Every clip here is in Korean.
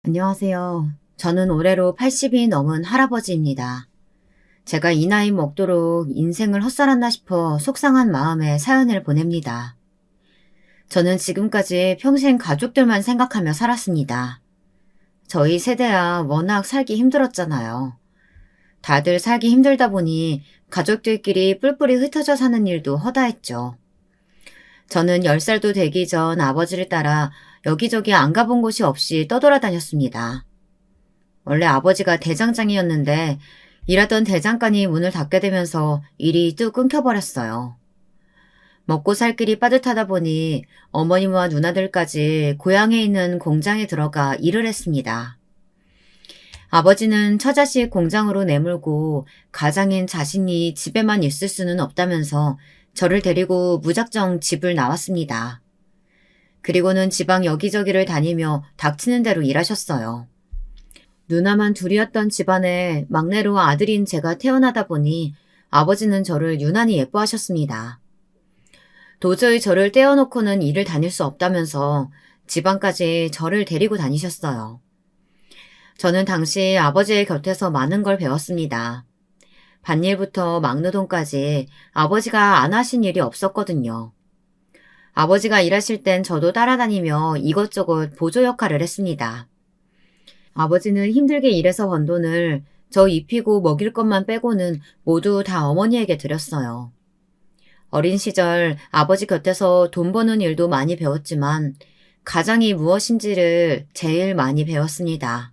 안녕하세요. 저는 올해로 80이 넘은 할아버지입니다. 제가 이 나이 먹도록 인생을 헛살았나 싶어 속상한 마음에 사연을 보냅니다. 저는 지금까지 평생 가족들만 생각하며 살았습니다. 저희 세대야 워낙 살기 힘들었잖아요. 다들 살기 힘들다 보니 가족들끼리 뿔뿔이 흩어져 사는 일도 허다했죠. 저는 10살도 되기 전 아버지를 따라 여기저기 안 가본 곳이 없이 떠돌아다녔습니다. 원래 아버지가 대장장이었는데 일하던 대장간이 문을 닫게 되면서 일이 뚝 끊겨버렸어요. 먹고 살 길이 빠듯하다 보니 어머님과 누나들까지 고향에 있는 공장에 들어가 일을 했습니다. 아버지는 처자식 공장으로 내몰고 가장인 자신이 집에만 있을 수는 없다면서 저를 데리고 무작정 집을 나왔습니다. 그리고는 지방 여기저기를 다니며 닥치는 대로 일하셨어요. 누나만 둘이었던 집안에 막내로 아들인 제가 태어나다 보니 아버지는 저를 유난히 예뻐하셨습니다. 도저히 저를 떼어놓고는 일을 다닐 수 없다면서 지방까지 저를 데리고 다니셨어요. 저는 당시 아버지의 곁에서 많은 걸 배웠습니다. 밭일부터 막노동까지 아버지가 안 하신 일이 없었거든요. 아버지가 일하실 땐 저도 따라다니며 이것저것 보조 역할을 했습니다. 아버지는 힘들게 일해서 번 돈을 저 입히고 먹일 것만 빼고는 모두 다 어머니에게 드렸어요. 어린 시절 아버지 곁에서 돈 버는 일도 많이 배웠지만 가장이 무엇인지를 제일 많이 배웠습니다.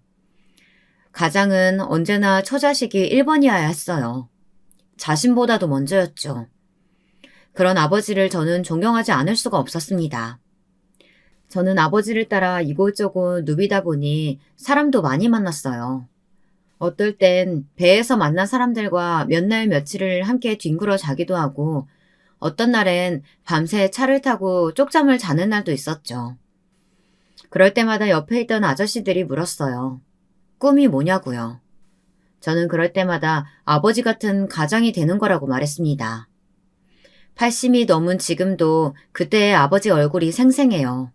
가장은 언제나 처자식이 1번이어야 했어요. 자신보다도 먼저였죠. 그런 아버지를 저는 존경하지 않을 수가 없었습니다. 저는 아버지를 따라 이곳저곳 누비다 보니 사람도 많이 만났어요. 어떨 땐 배에서 만난 사람들과 몇 날 며칠을 함께 뒹굴어 자기도 하고 어떤 날엔 밤새 차를 타고 쪽잠을 자는 날도 있었죠. 그럴 때마다 옆에 있던 아저씨들이 물었어요. 꿈이 뭐냐고요. 저는 그럴 때마다 아버지 같은 가장이 되는 거라고 말했습니다. 80이 넘은 지금도 그때의 아버지 얼굴이 생생해요.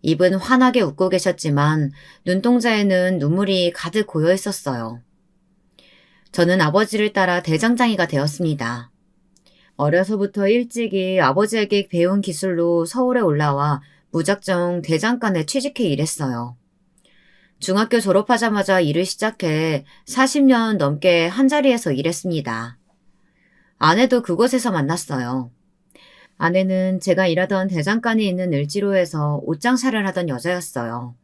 입은 환하게 웃고 계셨지만 눈동자에는 눈물이 가득 고여 있었어요. 저는 아버지를 따라 대장장이가 되었습니다. 어려서부터 일찍이 아버지에게 배운 기술로 서울에 올라와 무작정 대장간에 취직해 일했어요. 중학교 졸업하자마자 일을 시작해 40년 넘게 한자리에서 일했습니다. 아내도 그곳에서 만났어요. 아내는 제가 일하던 대장간에 있는 을지로에서 옷장사를 하던 여자였어요.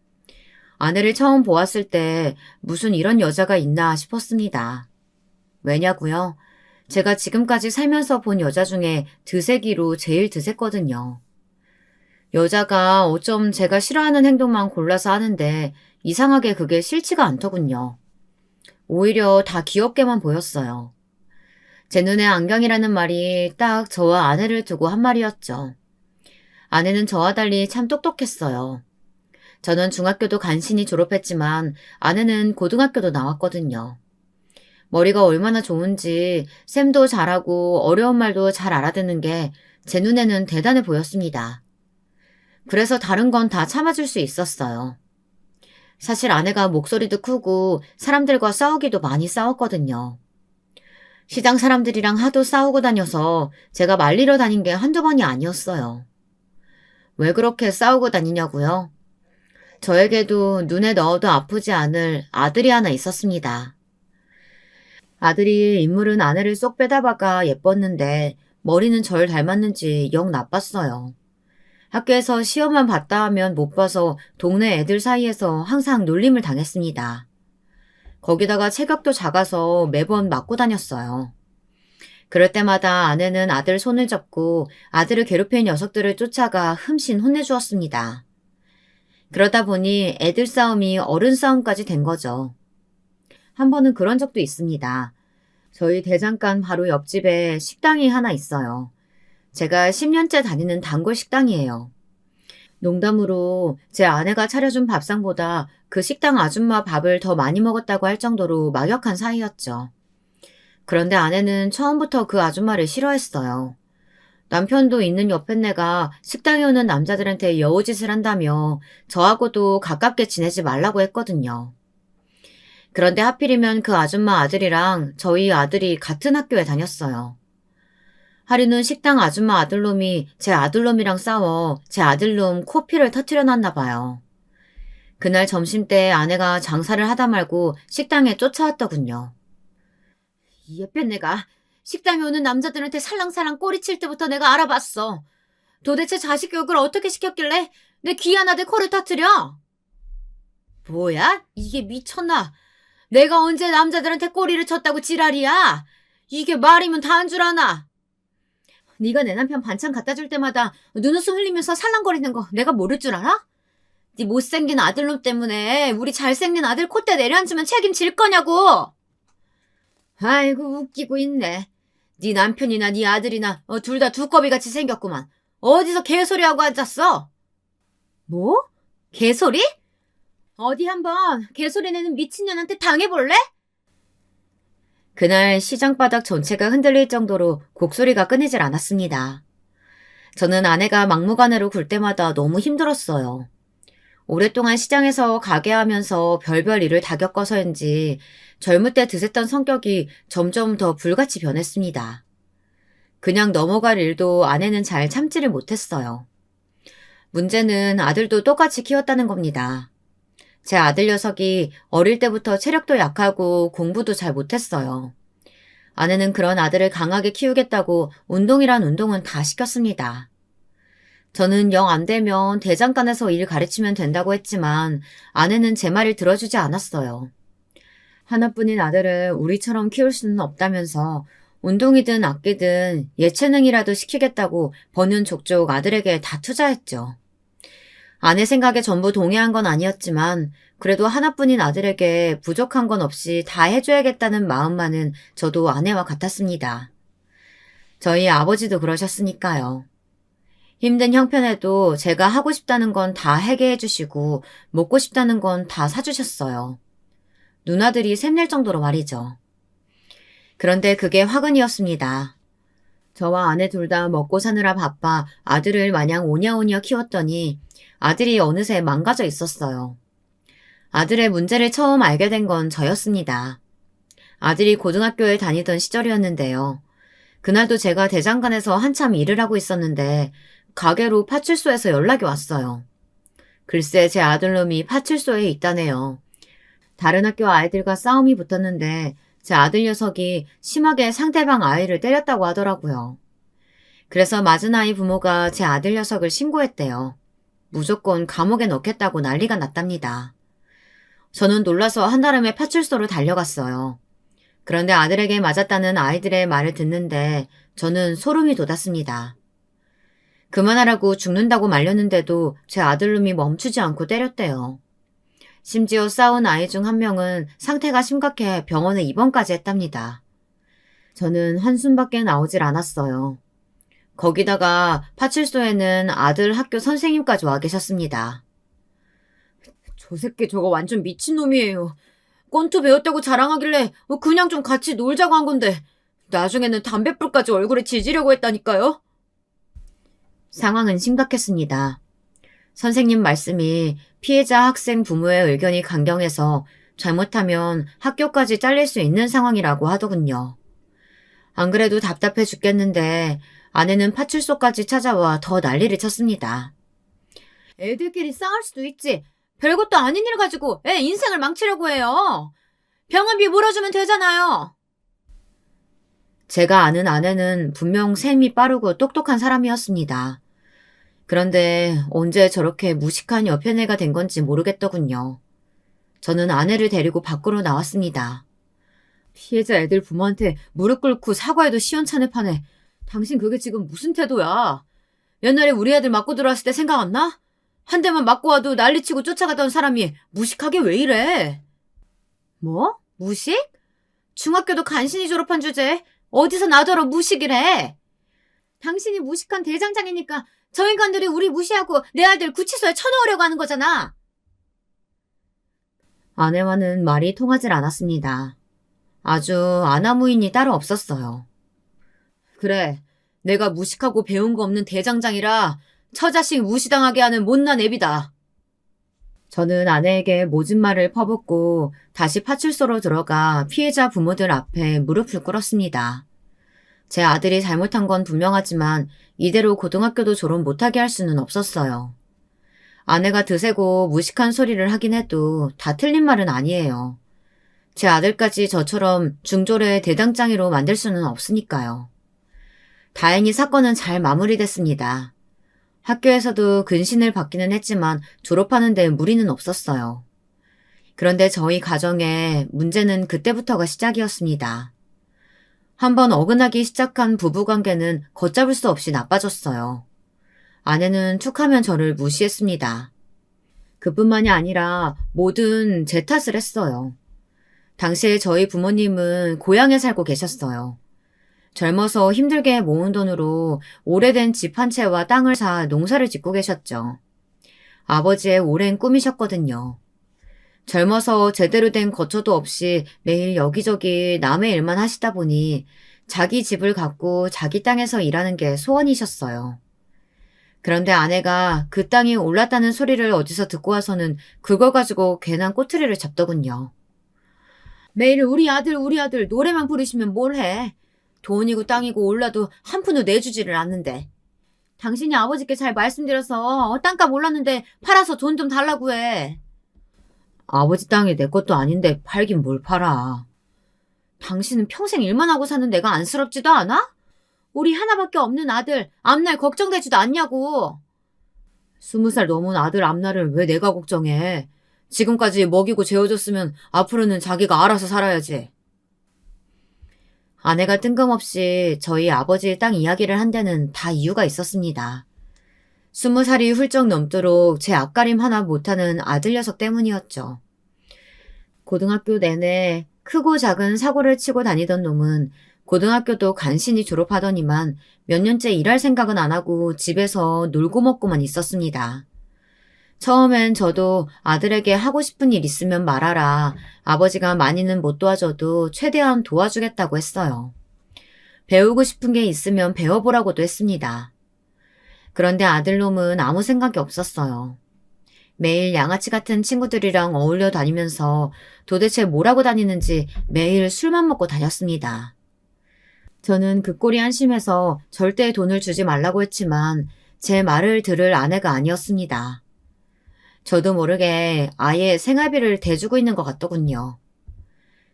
아내를 처음 보았을 때 무슨 이런 여자가 있나 싶었습니다. 왜냐고요? 제가 지금까지 살면서 본 여자 중에 드세기로 제일 드셌거든요. 여자가 어쩜 제가 싫어하는 행동만 골라서 하는데 이상하게 그게 싫지가 않더군요. 오히려 다 귀엽게만 보였어요. 제 눈에 안경이라는 말이 딱 저와 아내를 두고 한 말이었죠. 아내는 저와 달리 참 똑똑했어요. 저는 중학교도 간신히 졸업했지만 아내는 고등학교도 나왔거든요. 머리가 얼마나 좋은지 셈도 잘하고 어려운 말도 잘 알아듣는 게 제 눈에는 대단해 보였습니다. 그래서 다른 건 다 참아줄 수 있었어요. 사실 아내가 목소리도 크고 사람들과 싸우기도 많이 싸웠거든요. 시장 사람들이랑 하도 싸우고 다녀서 제가 말리러 다닌 게 한두 번이 아니었어요. 왜 그렇게 싸우고 다니냐고요? 저에게도 눈에 넣어도 아프지 않을 아들이 하나 있었습니다. 아들이 인물은 아내를 쏙 빼다박아 예뻤는데 머리는 절 닮았는지 영 나빴어요. 학교에서 시험만 봤다 하면 못 봐서 동네 애들 사이에서 항상 놀림을 당했습니다. 거기다가 체격도 작아서 매번 맞고 다녔어요. 그럴 때마다 아내는 아들 손을 잡고 아들을 괴롭히는 녀석들을 쫓아가 흠씬 혼내주었습니다. 그러다 보니 애들 싸움이 어른 싸움까지 된 거죠. 한 번은 그런 적도 있습니다. 저희 대장간 바로 옆집에 식당이 하나 있어요. 제가 10년째 다니는 단골 식당이에요. 농담으로 제 아내가 차려준 밥상보다 그 식당 아줌마 밥을 더 많이 먹었다고 할 정도로 막역한 사이였죠. 그런데 아내는 처음부터 그 아줌마를 싫어했어요. 남편도 있는 옆에 내가 식당에 오는 남자들한테 여우짓을 한다며 저하고도 가깝게 지내지 말라고 했거든요. 그런데 하필이면 그 아줌마 아들이랑 저희 아들이 같은 학교에 다녔어요. 하루는 식당 아줌마 아들놈이 제 아들놈이랑 싸워 제 아들놈 코피를 터트려 놨나 봐요. 그날 점심때 아내가 장사를 하다 말고 식당에 쫓아왔더군요. 이 예쁜 내가 식당에 오는 남자들한테 살랑살랑 꼬리칠 때부터 내가 알아봤어. 도대체 자식 교육을 어떻게 시켰길래 내 귀한 아들 코를 터트려? 뭐야? 이게 미쳤나? 내가 언제 남자들한테 꼬리를 쳤다고 지랄이야? 이게 말이면 다 한 줄 아나? 네가 내 남편 반찬 갖다 줄 때마다 눈웃음 흘리면서 살랑거리는 거 내가 모를 줄 알아? 네 못생긴 아들놈 때문에 우리 잘생긴 아들 콧대 내려앉으면 책임질 거냐고. 아이고 웃기고 있네. 네 남편이나 네 아들이나 둘 다 두꺼비같이 생겼구만. 어디서 개소리하고 앉았어? 뭐? 개소리? 어디 한번 개소리 내는 미친년한테 당해볼래? 그날 시장 바닥 전체가 흔들릴 정도로 곡소리가 끊이질 않았습니다. 저는 아내가 막무가내로 굴 때마다 너무 힘들었어요. 오랫동안 시장에서 가게하면서 별별 일을 다 겪어서인지 젊을 때 드셌던 성격이 점점 더 불같이 변했습니다. 그냥 넘어갈 일도 아내는 잘 참지를 못했어요. 문제는 아들도 똑같이 키웠다는 겁니다. 제 아들 녀석이 어릴 때부터 체력도 약하고 공부도 잘 못했어요. 아내는 그런 아들을 강하게 키우겠다고 운동이란 운동은 다 시켰습니다. 저는 영 안 되면 대장간에서 일 가르치면 된다고 했지만 아내는 제 말을 들어주지 않았어요. 하나뿐인 아들을 우리처럼 키울 수는 없다면서 운동이든 악기든 예체능이라도 시키겠다고 버는 족족 아들에게 다 투자했죠. 아내 생각에 전부 동의한 건 아니었지만 그래도 하나뿐인 아들에게 부족한 건 없이 다 해줘야겠다는 마음만은 저도 아내와 같았습니다. 저희 아버지도 그러셨으니까요. 힘든 형편에도 제가 하고 싶다는 건 다 하게 해주시고 먹고 싶다는 건 다 사주셨어요. 누나들이 샘낼 정도로 말이죠. 그런데 그게 화근이었습니다. 저와 아내 둘 다 먹고 사느라 바빠 아들을 마냥 오냐오냐 키웠더니 아들이 어느새 망가져 있었어요. 아들의 문제를 처음 알게 된 건 저였습니다. 아들이 고등학교에 다니던 시절이었는데요. 그날도 제가 대장간에서 한참 일을 하고 있었는데 가게로 파출소에서 연락이 왔어요. 글쎄 제 아들놈이 파출소에 있다네요. 다른 학교 아이들과 싸움이 붙었는데 제 아들 녀석이 심하게 상대방 아이를 때렸다고 하더라고요. 그래서 맞은 아이 부모가 제 아들 녀석을 신고했대요. 무조건 감옥에 넣겠다고 난리가 났답니다. 저는 놀라서 한달음에 파출소로 달려갔어요. 그런데 아들에게 맞았다는 아이들의 말을 듣는데 저는 소름이 돋았습니다. 그만하라고 죽는다고 말렸는데도 제 아들놈이 멈추지 않고 때렸대요. 심지어 싸운 아이 중 한 명은 상태가 심각해 병원에 입원까지 했답니다. 저는 한숨밖에 나오질 않았어요. 거기다가 파출소에는 아들 학교 선생님까지 와 계셨습니다. 저 새끼 저거 완전 미친놈이에요. 권투 배웠다고 자랑하길래 그냥 좀 같이 놀자고 한 건데 나중에는 담뱃불까지 얼굴에 지지려고 했다니까요. 상황은 심각했습니다. 선생님 말씀이 피해자 학생 부모의 의견이 강경해서 잘못하면 학교까지 잘릴 수 있는 상황이라고 하더군요. 안 그래도 답답해 죽겠는데 아내는 파출소까지 찾아와 더 난리를 쳤습니다. 애들끼리 싸울 수도 있지. 별것도 아닌 일 가지고 애 인생을 망치려고 해요. 병원비 물어주면 되잖아요. 제가 아는 아내는 분명 셈이 빠르고 똑똑한 사람이었습니다. 그런데 언제 저렇게 무식한 여편애가 된 건지 모르겠더군요. 저는 아내를 데리고 밖으로 나왔습니다. 피해자 애들 부모한테 무릎 꿇고 사과해도 시원찮을 판에 당신 그게 지금 무슨 태도야? 옛날에 우리 애들 맞고 들어왔을 때 생각 안 나? 한 대만 맞고 와도 난리치고 쫓아가던 사람이 무식하게 왜 이래? 뭐? 무식? 중학교도 간신히 졸업한 주제에 어디서 나더러 무식이래? 당신이 무식한 대장장이니까 저 인간들이 우리 무시하고 내 아들 구치소에 쳐넣으려고 하는 거잖아. 아내와는 말이 통하질 않았습니다. 아주 아나무인이 따로 없었어요. 그래, 내가 무식하고 배운 거 없는 대장장이라 처자식 무시당하게 하는 못난 애비다. 저는 아내에게 모진 말을 퍼붓고 다시 파출소로 들어가 피해자 부모들 앞에 무릎을 꿇었습니다. 제 아들이 잘못한 건 분명하지만 이대로 고등학교도 졸업 못하게 할 수는 없었어요. 아내가 드세고 무식한 소리를 하긴 해도 다 틀린 말은 아니에요. 제 아들까지 저처럼 중졸의 대장장이로 만들 수는 없으니까요. 다행히 사건은 잘 마무리됐습니다. 학교에서도 근신을 받기는 했지만 졸업하는 데 무리는 없었어요. 그런데 저희 가정의 문제는 그때부터가 시작이었습니다. 한번 어긋나기 시작한 부부관계는 걷잡을 수 없이 나빠졌어요. 아내는 툭하면 저를 무시했습니다. 그뿐만이 아니라 뭐든 제 탓을 했어요. 당시에 저희 부모님은 고향에 살고 계셨어요. 젊어서 힘들게 모은 돈으로 오래된 집 한 채와 땅을 사 농사를 짓고 계셨죠. 아버지의 오랜 꿈이셨거든요. 젊어서 제대로 된 거처도 없이 매일 여기저기 남의 일만 하시다 보니 자기 집을 갖고 자기 땅에서 일하는 게 소원이셨어요. 그런데 아내가 그 땅이 올랐다는 소리를 어디서 듣고 와서는 그걸 가지고 괜한 꼬투리를 잡더군요. 매일 우리 아들 노래만 부르시면 뭘 해. 돈이고 땅이고 올라도 한 푼도 내주지를 않는데. 당신이 아버지께 잘 말씀드려서 땅값 올랐는데 팔아서 돈 좀 달라고 해. 아버지 땅이 내 것도 아닌데 팔긴 뭘 팔아. 당신은 평생 일만 하고 사는 내가 안쓰럽지도 않아? 우리 하나밖에 없는 아들 앞날 걱정되지도 않냐고. 20살 넘은 아들 앞날을 왜 내가 걱정해. 지금까지 먹이고 재워줬으면 앞으로는 자기가 알아서 살아야지. 아내가 뜬금없이 저희 아버지의 땅 이야기를 한 데는 다 이유가 있었습니다. 20살이 훌쩍 넘도록 제 앞가림 하나 못하는 아들 녀석 때문이었죠. 고등학교 내내 크고 작은 사고를 치고 다니던 놈은 고등학교도 간신히 졸업하더니만 몇 년째 일할 생각은 안 하고 집에서 놀고 먹고만 있었습니다. 처음엔 저도 아들에게 하고 싶은 일 있으면 말하라. 아버지가 많이는 못 도와줘도 최대한 도와주겠다고 했어요. 배우고 싶은 게 있으면 배워보라고도 했습니다. 그런데 아들놈은 아무 생각이 없었어요. 매일 양아치 같은 친구들이랑 어울려 다니면서 도대체 뭐라고 다니는지 매일 술만 먹고 다녔습니다. 저는 그 꼴이 한심해서 절대 돈을 주지 말라고 했지만 제 말을 들을 아내가 아니었습니다. 저도 모르게 아예 생활비를 대주고 있는 것 같더군요.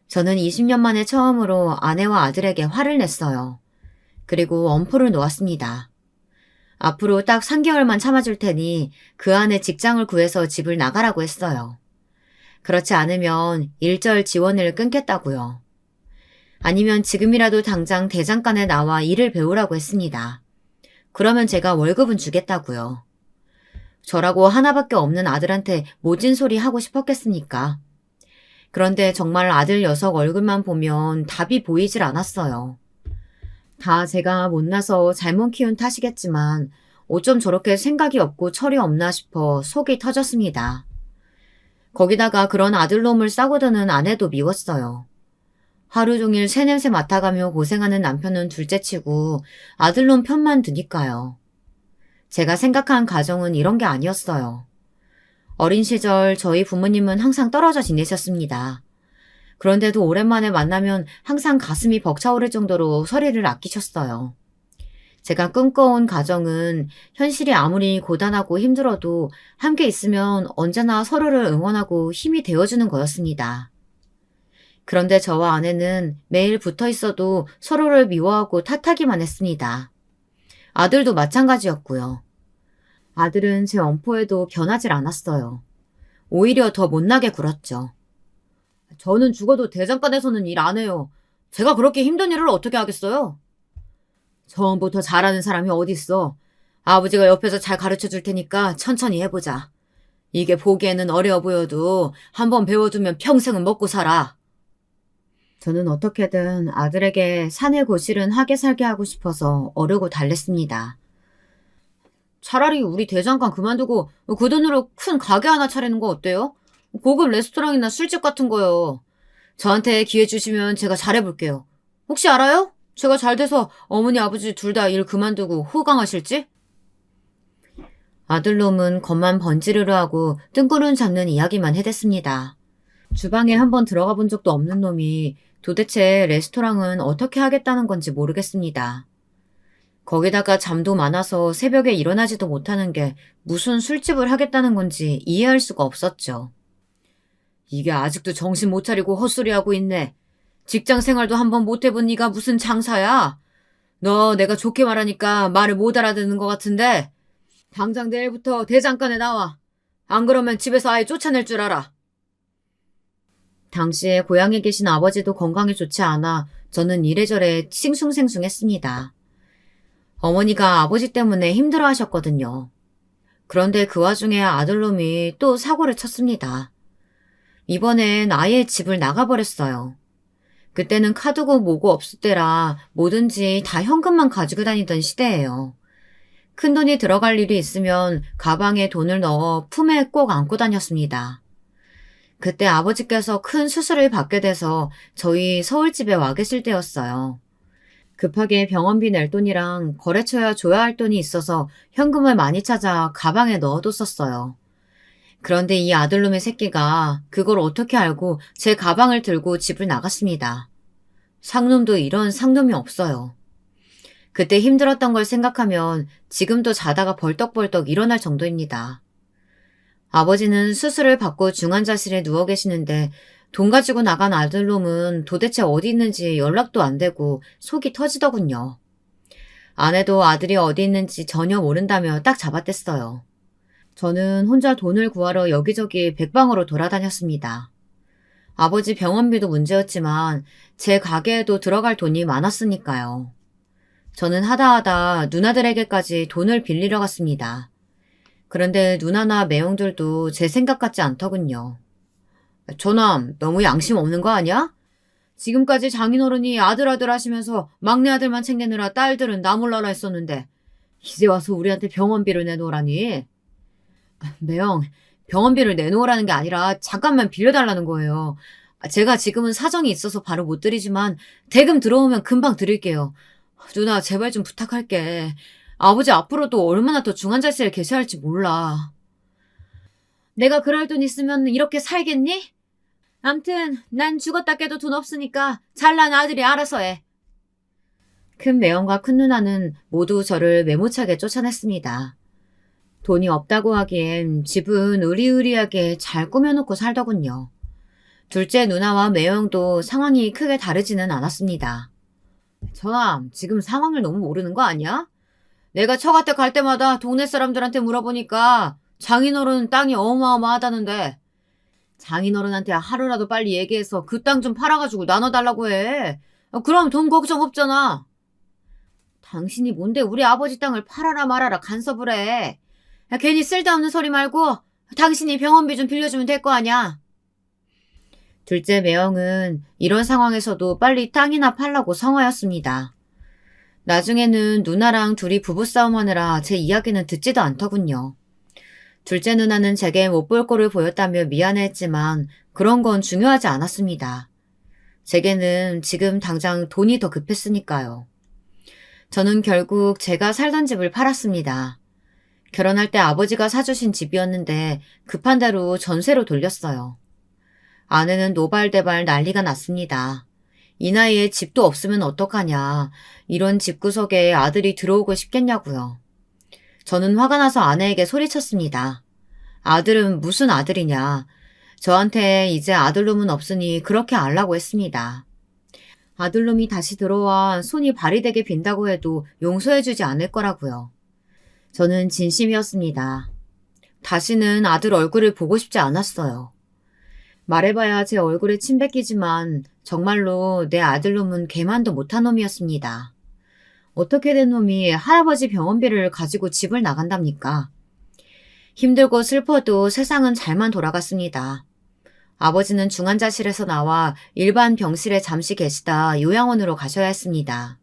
저는 20년 만에 처음으로 아내와 아들에게 화를 냈어요. 그리고 엄포를 놓았습니다. 앞으로 딱 3개월만 참아줄 테니 그 안에 직장을 구해서 집을 나가라고 했어요. 그렇지 않으면 일절 지원을 끊겠다고요. 아니면 지금이라도 당장 대장간에 나와 일을 배우라고 했습니다. 그러면 제가 월급은 주겠다고요. 저라고 하나밖에 없는 아들한테 모진 소리 하고 싶었겠습니까? 그런데 정말 아들 녀석 얼굴만 보면 답이 보이질 않았어요. 다 제가 못나서 잘못 키운 탓이겠지만 어쩜 저렇게 생각이 없고 철이 없나 싶어 속이 터졌습니다. 거기다가 그런 아들놈을 싸고 드는 아내도 미웠어요. 하루 종일 새냄새 맡아가며 고생하는 남편은 둘째치고 아들놈 편만 드니까요. 제가 생각한 가정은 이런 게 아니었어요. 어린 시절 저희 부모님은 항상 떨어져 지내셨습니다. 그런데도 오랜만에 만나면 항상 가슴이 벅차오를 정도로 서리를 아끼셨어요. 제가 꿈꿔온 가정은 현실이 아무리 고단하고 힘들어도 함께 있으면 언제나 서로를 응원하고 힘이 되어주는 거였습니다. 그런데 저와 아내는 매일 붙어 있어도 서로를 미워하고 탓하기만 했습니다. 아들도 마찬가지였고요. 아들은 제 엄포에도 변하질 않았어요. 오히려 더 못나게 굴었죠. 저는 죽어도 대장간에서는 일 안 해요. 제가 그렇게 힘든 일을 어떻게 하겠어요? 처음부터 잘하는 사람이 어딨어. 아버지가 옆에서 잘 가르쳐 줄 테니까 천천히 해보자. 이게 보기에는 어려워 보여도 한번 배워두면 평생은 먹고 살아. 저는 어떻게든 아들에게 산에 고실은 하게 살게 하고 싶어서 어르고 달랬습니다. 차라리 우리 대장간 그만두고 그 돈으로 큰 가게 하나 차리는 거 어때요? 고급 레스토랑이나 술집 같은 거요. 저한테 기회 주시면 제가 잘해볼게요. 혹시 알아요? 제가 잘 돼서 어머니 아버지 둘 다 일 그만두고 호강하실지? 아들놈은 겉만 번지르르 하고 뜬구름 잡는 이야기만 해댔습니다. 주방에 한번 들어가 본 적도 없는 놈이 도대체 레스토랑은 어떻게 하겠다는 건지 모르겠습니다. 거기다가 잠도 많아서 새벽에 일어나지도 못하는 게 무슨 술집을 하겠다는 건지 이해할 수가 없었죠. 이게 아직도 정신 못 차리고 헛소리하고 있네. 직장 생활도 한번 못 해본 네가 무슨 장사야? 너 내가 좋게 말하니까 말을 못 알아듣는 것 같은데 당장 내일부터 대장간에 나와. 안 그러면 집에서 아예 쫓아낼 줄 알아. 당시에 고향에 계신 아버지도 건강이 좋지 않아 저는 이래저래 싱숭생숭했습니다. 어머니가 아버지 때문에 힘들어 하셨거든요. 그런데 그 와중에 아들놈이 또 사고를 쳤습니다. 이번엔 아예 집을 나가버렸어요. 그때는 카드고 뭐고 없을 때라 뭐든지 다 현금만 가지고 다니던 시대예요. 큰돈이 들어갈 일이 있으면 가방에 돈을 넣어 품에 꼭 안고 다녔습니다. 그때 아버지께서 큰 수술을 받게 돼서 저희 서울집에 와 계실 때였어요. 급하게 병원비 낼 돈이랑 거래처야 줘야 할 돈이 있어서 현금을 많이 찾아 가방에 넣어뒀었어요. 그런데 이 아들놈의 새끼가 그걸 어떻게 알고 제 가방을 들고 집을 나갔습니다. 상놈도 이런 상놈이 없어요. 그때 힘들었던 걸 생각하면 지금도 자다가 벌떡벌떡 일어날 정도입니다. 아버지는 수술을 받고 중환자실에 누워 계시는데 돈 가지고 나간 아들놈은 도대체 어디 있는지 연락도 안 되고 속이 터지더군요. 아내도 아들이 어디 있는지 전혀 모른다며 딱 잡아댔어요. 저는 혼자 돈을 구하러 여기저기 백방으로 돌아다녔습니다. 아버지 병원비도 문제였지만 제 가게에도 들어갈 돈이 많았으니까요. 저는 하다하다 누나들에게까지 돈을 빌리러 갔습니다. 그런데 누나나 매형들도 제 생각 같지 않더군요. 저남 너무 양심 없는 거 아니야? 지금까지 장인어른이 아들 하시면서 막내 아들만 챙기느라 딸들은 나 몰라라 했었는데 이제 와서 우리한테 병원비를 내놓으라니. 매형, 병원비를 내놓으라는 게 아니라 잠깐만 빌려달라는 거예요. 제가 지금은 사정이 있어서 바로 못 드리지만 대금 들어오면 금방 드릴게요. 누나 제발 좀 부탁할게. 아버지 앞으로도 얼마나 더 중환자실에 계셔야 할지 몰라. 내가 그럴 돈 있으면 이렇게 살겠니? 암튼 난 죽었다 깨도 돈 없으니까 잘난 아들이 알아서 해. 큰 매형과 큰 누나는 모두 저를 매모차게 쫓아냈습니다. 돈이 없다고 하기엔 집은 으리으리하게 잘 꾸며놓고 살더군요. 둘째 누나와 매형도 상황이 크게 다르지는 않았습니다. 전함, 지금 상황을 너무 모르는 거 아니야? 내가 처갓댁 갈 때마다 동네 사람들한테 물어보니까 장인어른 땅이 어마어마하다는데 장인어른한테 하루라도 빨리 얘기해서 그 땅 좀 팔아가지고 나눠달라고 해. 그럼 돈 걱정 없잖아. 당신이 뭔데 우리 아버지 땅을 팔아라 말아라 간섭을 해. 괜히 쓸데없는 소리 말고 당신이 병원비 좀 빌려주면 될 거 아냐. 둘째 매형은 이런 상황에서도 빨리 땅이나 팔라고 성화였습니다. 나중에는 누나랑 둘이 부부싸움 하느라 제 이야기는 듣지도 않더군요. 둘째 누나는 제게 못 볼 꼴을 보였다며 미안해했지만 그런 건 중요하지 않았습니다. 제게는 지금 당장 돈이 더 급했으니까요. 저는 결국 제가 살던 집을 팔았습니다. 결혼할 때 아버지가 사주신 집이었는데 급한 대로 전세로 돌렸어요. 아내는 노발대발 난리가 났습니다. 이 나이에 집도 없으면 어떡하냐. 이런 집구석에 아들이 들어오고 싶겠냐고요. 저는 화가 나서 아내에게 소리쳤습니다. 아들은 무슨 아들이냐. 저한테 이제 아들놈은 없으니 그렇게 알라고 했습니다. 아들놈이 다시 들어와 손이 발이 되게 빈다고 해도 용서해주지 않을 거라고요. 저는 진심이었습니다. 다시는 아들 얼굴을 보고 싶지 않았어요. 말해봐야 제 얼굴에 침 뱉기지만 정말로 내 아들놈은 개만도 못한 놈이었습니다. 어떻게 된 놈이 할아버지 병원비를 가지고 집을 나간답니까? 힘들고 슬퍼도 세상은 잘만 돌아갔습니다. 아버지는 중환자실에서 나와 일반 병실에 잠시 계시다 요양원으로 가셔야 했습니다.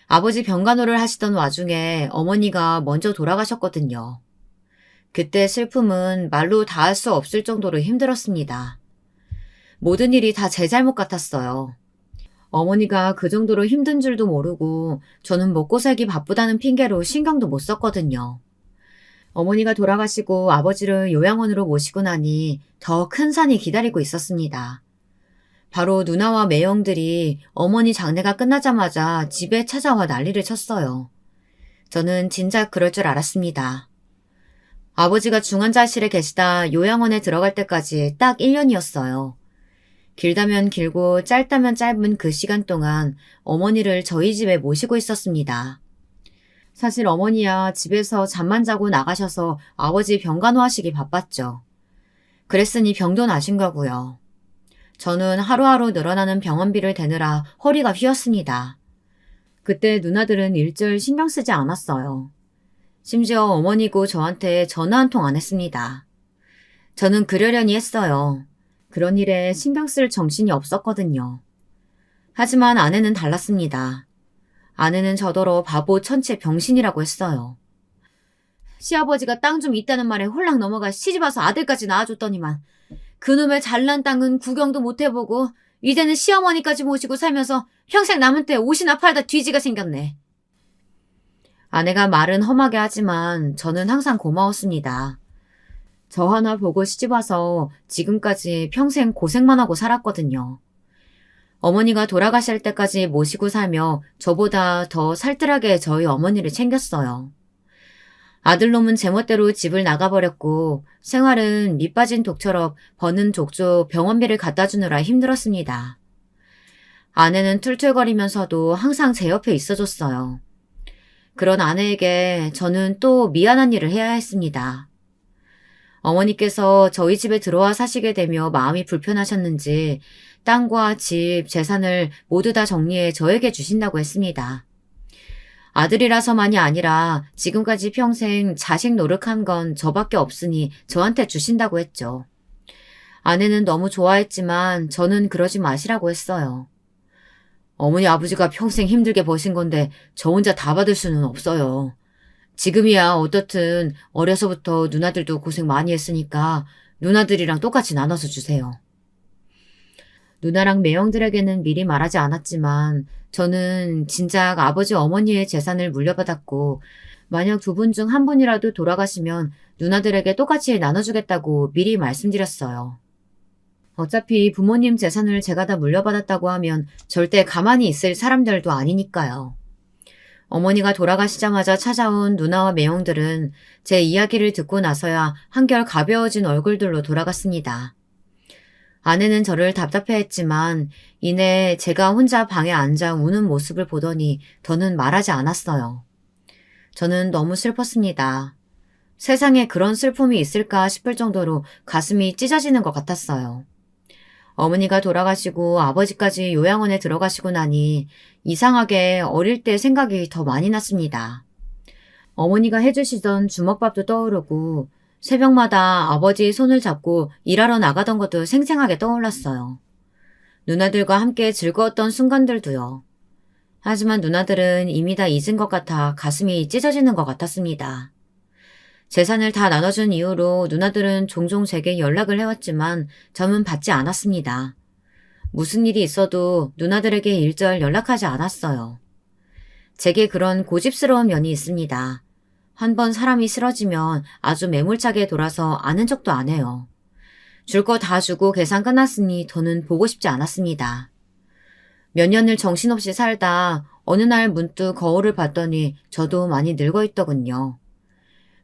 아버지 병간호를 하시던 와중에 어머니가 먼저 돌아가셨거든요. 그때 슬픔은 말로 다 할 수 없을 정도로 힘들었습니다. 모든 일이 다 제 잘못 같았어요. 어머니가 그 정도로 힘든 줄도 모르고 저는 먹고 살기 바쁘다는 핑계로 신경도 못 썼거든요. 어머니가 돌아가시고 아버지를 요양원으로 모시고 나니 더 큰 산이 기다리고 있었습니다. 바로 누나와 매형들이 어머니 장례가 끝나자마자 집에 찾아와 난리를 쳤어요. 저는 진작 그럴 줄 알았습니다. 아버지가 중환자실에 계시다 요양원에 들어갈 때까지 딱 1년이었어요. 길다면 길고 짧다면 짧은 그 시간 동안 어머니를 저희 집에 모시고 있었습니다. 사실 어머니야 집에서 잠만 자고 나가셔서 아버지 병간호하시기 바빴죠. 그랬으니 병도 나신 거고요. 저는 하루하루 늘어나는 병원비를 대느라 허리가 휘었습니다. 그때 누나들은 일절 신경 쓰지 않았어요. 심지어 어머니고 저한테 전화 한 통 안 했습니다. 저는 그러려니 했어요. 그런 일에 신경 쓸 정신이 없었거든요. 하지만 아내는 달랐습니다. 아내는 저더러 바보 천체 병신이라고 했어요. 시아버지가 땅 좀 있다는 말에 홀랑 넘어가 시집와서 아들까지 낳아줬더니만 그놈의 잘난 땅은 구경도 못 해보고 이제는 시어머니까지 모시고 살면서 평생 남은 때 옷이나 팔다 뒤지가 생겼네. 아내가 말은 험하게 하지만 저는 항상 고마웠습니다. 저 하나 보고 시집와서 지금까지 평생 고생만 하고 살았거든요. 어머니가 돌아가실 때까지 모시고 살며 저보다 더 살뜰하게 저희 어머니를 챙겼어요. 아들놈은 제멋대로 집을 나가버렸고 생활은 밑빠진 독처럼 버는 족족 병원비를 갖다 주느라 힘들었습니다. 아내는 툴툴거리면서도 항상 제 옆에 있어줬어요. 그런 아내에게 저는 또 미안한 일을 해야 했습니다. 어머니께서 저희 집에 들어와 사시게 되며 마음이 불편하셨는지 땅과 집, 재산을 모두 다 정리해 저에게 주신다고 했습니다. 아들이라서만이 아니라 지금까지 평생 자식 노릇한 건 저밖에 없으니 저한테 주신다고 했죠. 아내는 너무 좋아했지만 저는 그러지 마시라고 했어요. 어머니 아버지가 평생 힘들게 버신 건데 저 혼자 다 받을 수는 없어요. 지금이야 어떻든 어려서부터 누나들도 고생 많이 했으니까 누나들이랑 똑같이 나눠서 주세요. 누나랑 매형들에게는 미리 말하지 않았지만 저는 진작 아버지 어머니의 재산을 물려받았고 만약 두 분 중 한 분이라도 돌아가시면 누나들에게 똑같이 나눠주겠다고 미리 말씀드렸어요. 어차피 부모님 재산을 제가 다 물려받았다고 하면 절대 가만히 있을 사람들도 아니니까요. 어머니가 돌아가시자마자 찾아온 누나와 매형들은 제 이야기를 듣고 나서야 한결 가벼워진 얼굴들로 돌아갔습니다. 아내는 저를 답답해했지만 이내 제가 혼자 방에 앉아 우는 모습을 보더니 더는 말하지 않았어요. 저는 너무 슬펐습니다. 세상에 그런 슬픔이 있을까 싶을 정도로 가슴이 찢어지는 것 같았어요. 어머니가 돌아가시고 아버지까지 요양원에 들어가시고 나니 이상하게 어릴 때 생각이 더 많이 났습니다. 어머니가 해주시던 주먹밥도 떠오르고 새벽마다 아버지의 손을 잡고 일하러 나가던 것도 생생하게 떠올랐어요. 누나들과 함께 즐거웠던 순간들도요. 하지만 누나들은 이미 다 잊은 것 같아 가슴이 찢어지는 것 같았습니다. 재산을 다 나눠준 이후로 누나들은 종종 제게 연락을 해왔지만 저는 받지 않았습니다. 무슨 일이 있어도 누나들에게 일절 연락하지 않았어요. 제게 그런 고집스러운 면이 있습니다. 한 번 사람이 싫어지면 아주 매몰차게 돌아서 아는 척도 안 해요. 줄 거 다 주고 계산 끝났으니 더는 보고 싶지 않았습니다. 몇 년을 정신없이 살다 어느 날 문득 거울을 봤더니 저도 많이 늙어 있더군요.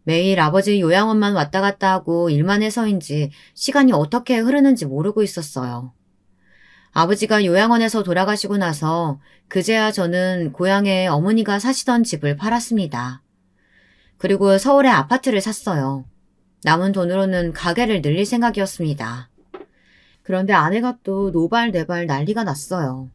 매일 아버지 요양원만 왔다 갔다 하고 일만 해서인지 시간이 어떻게 흐르는지 모르고 있었어요. 아버지가 요양원에서 돌아가시고 나서 그제야 저는 고향에 어머니가 사시던 집을 팔았습니다. 그리고 서울에 아파트를 샀어요. 남은 돈으로는 가게를 늘릴 생각이었습니다. 그런데 아내가 또 노발대발 난리가 났어요.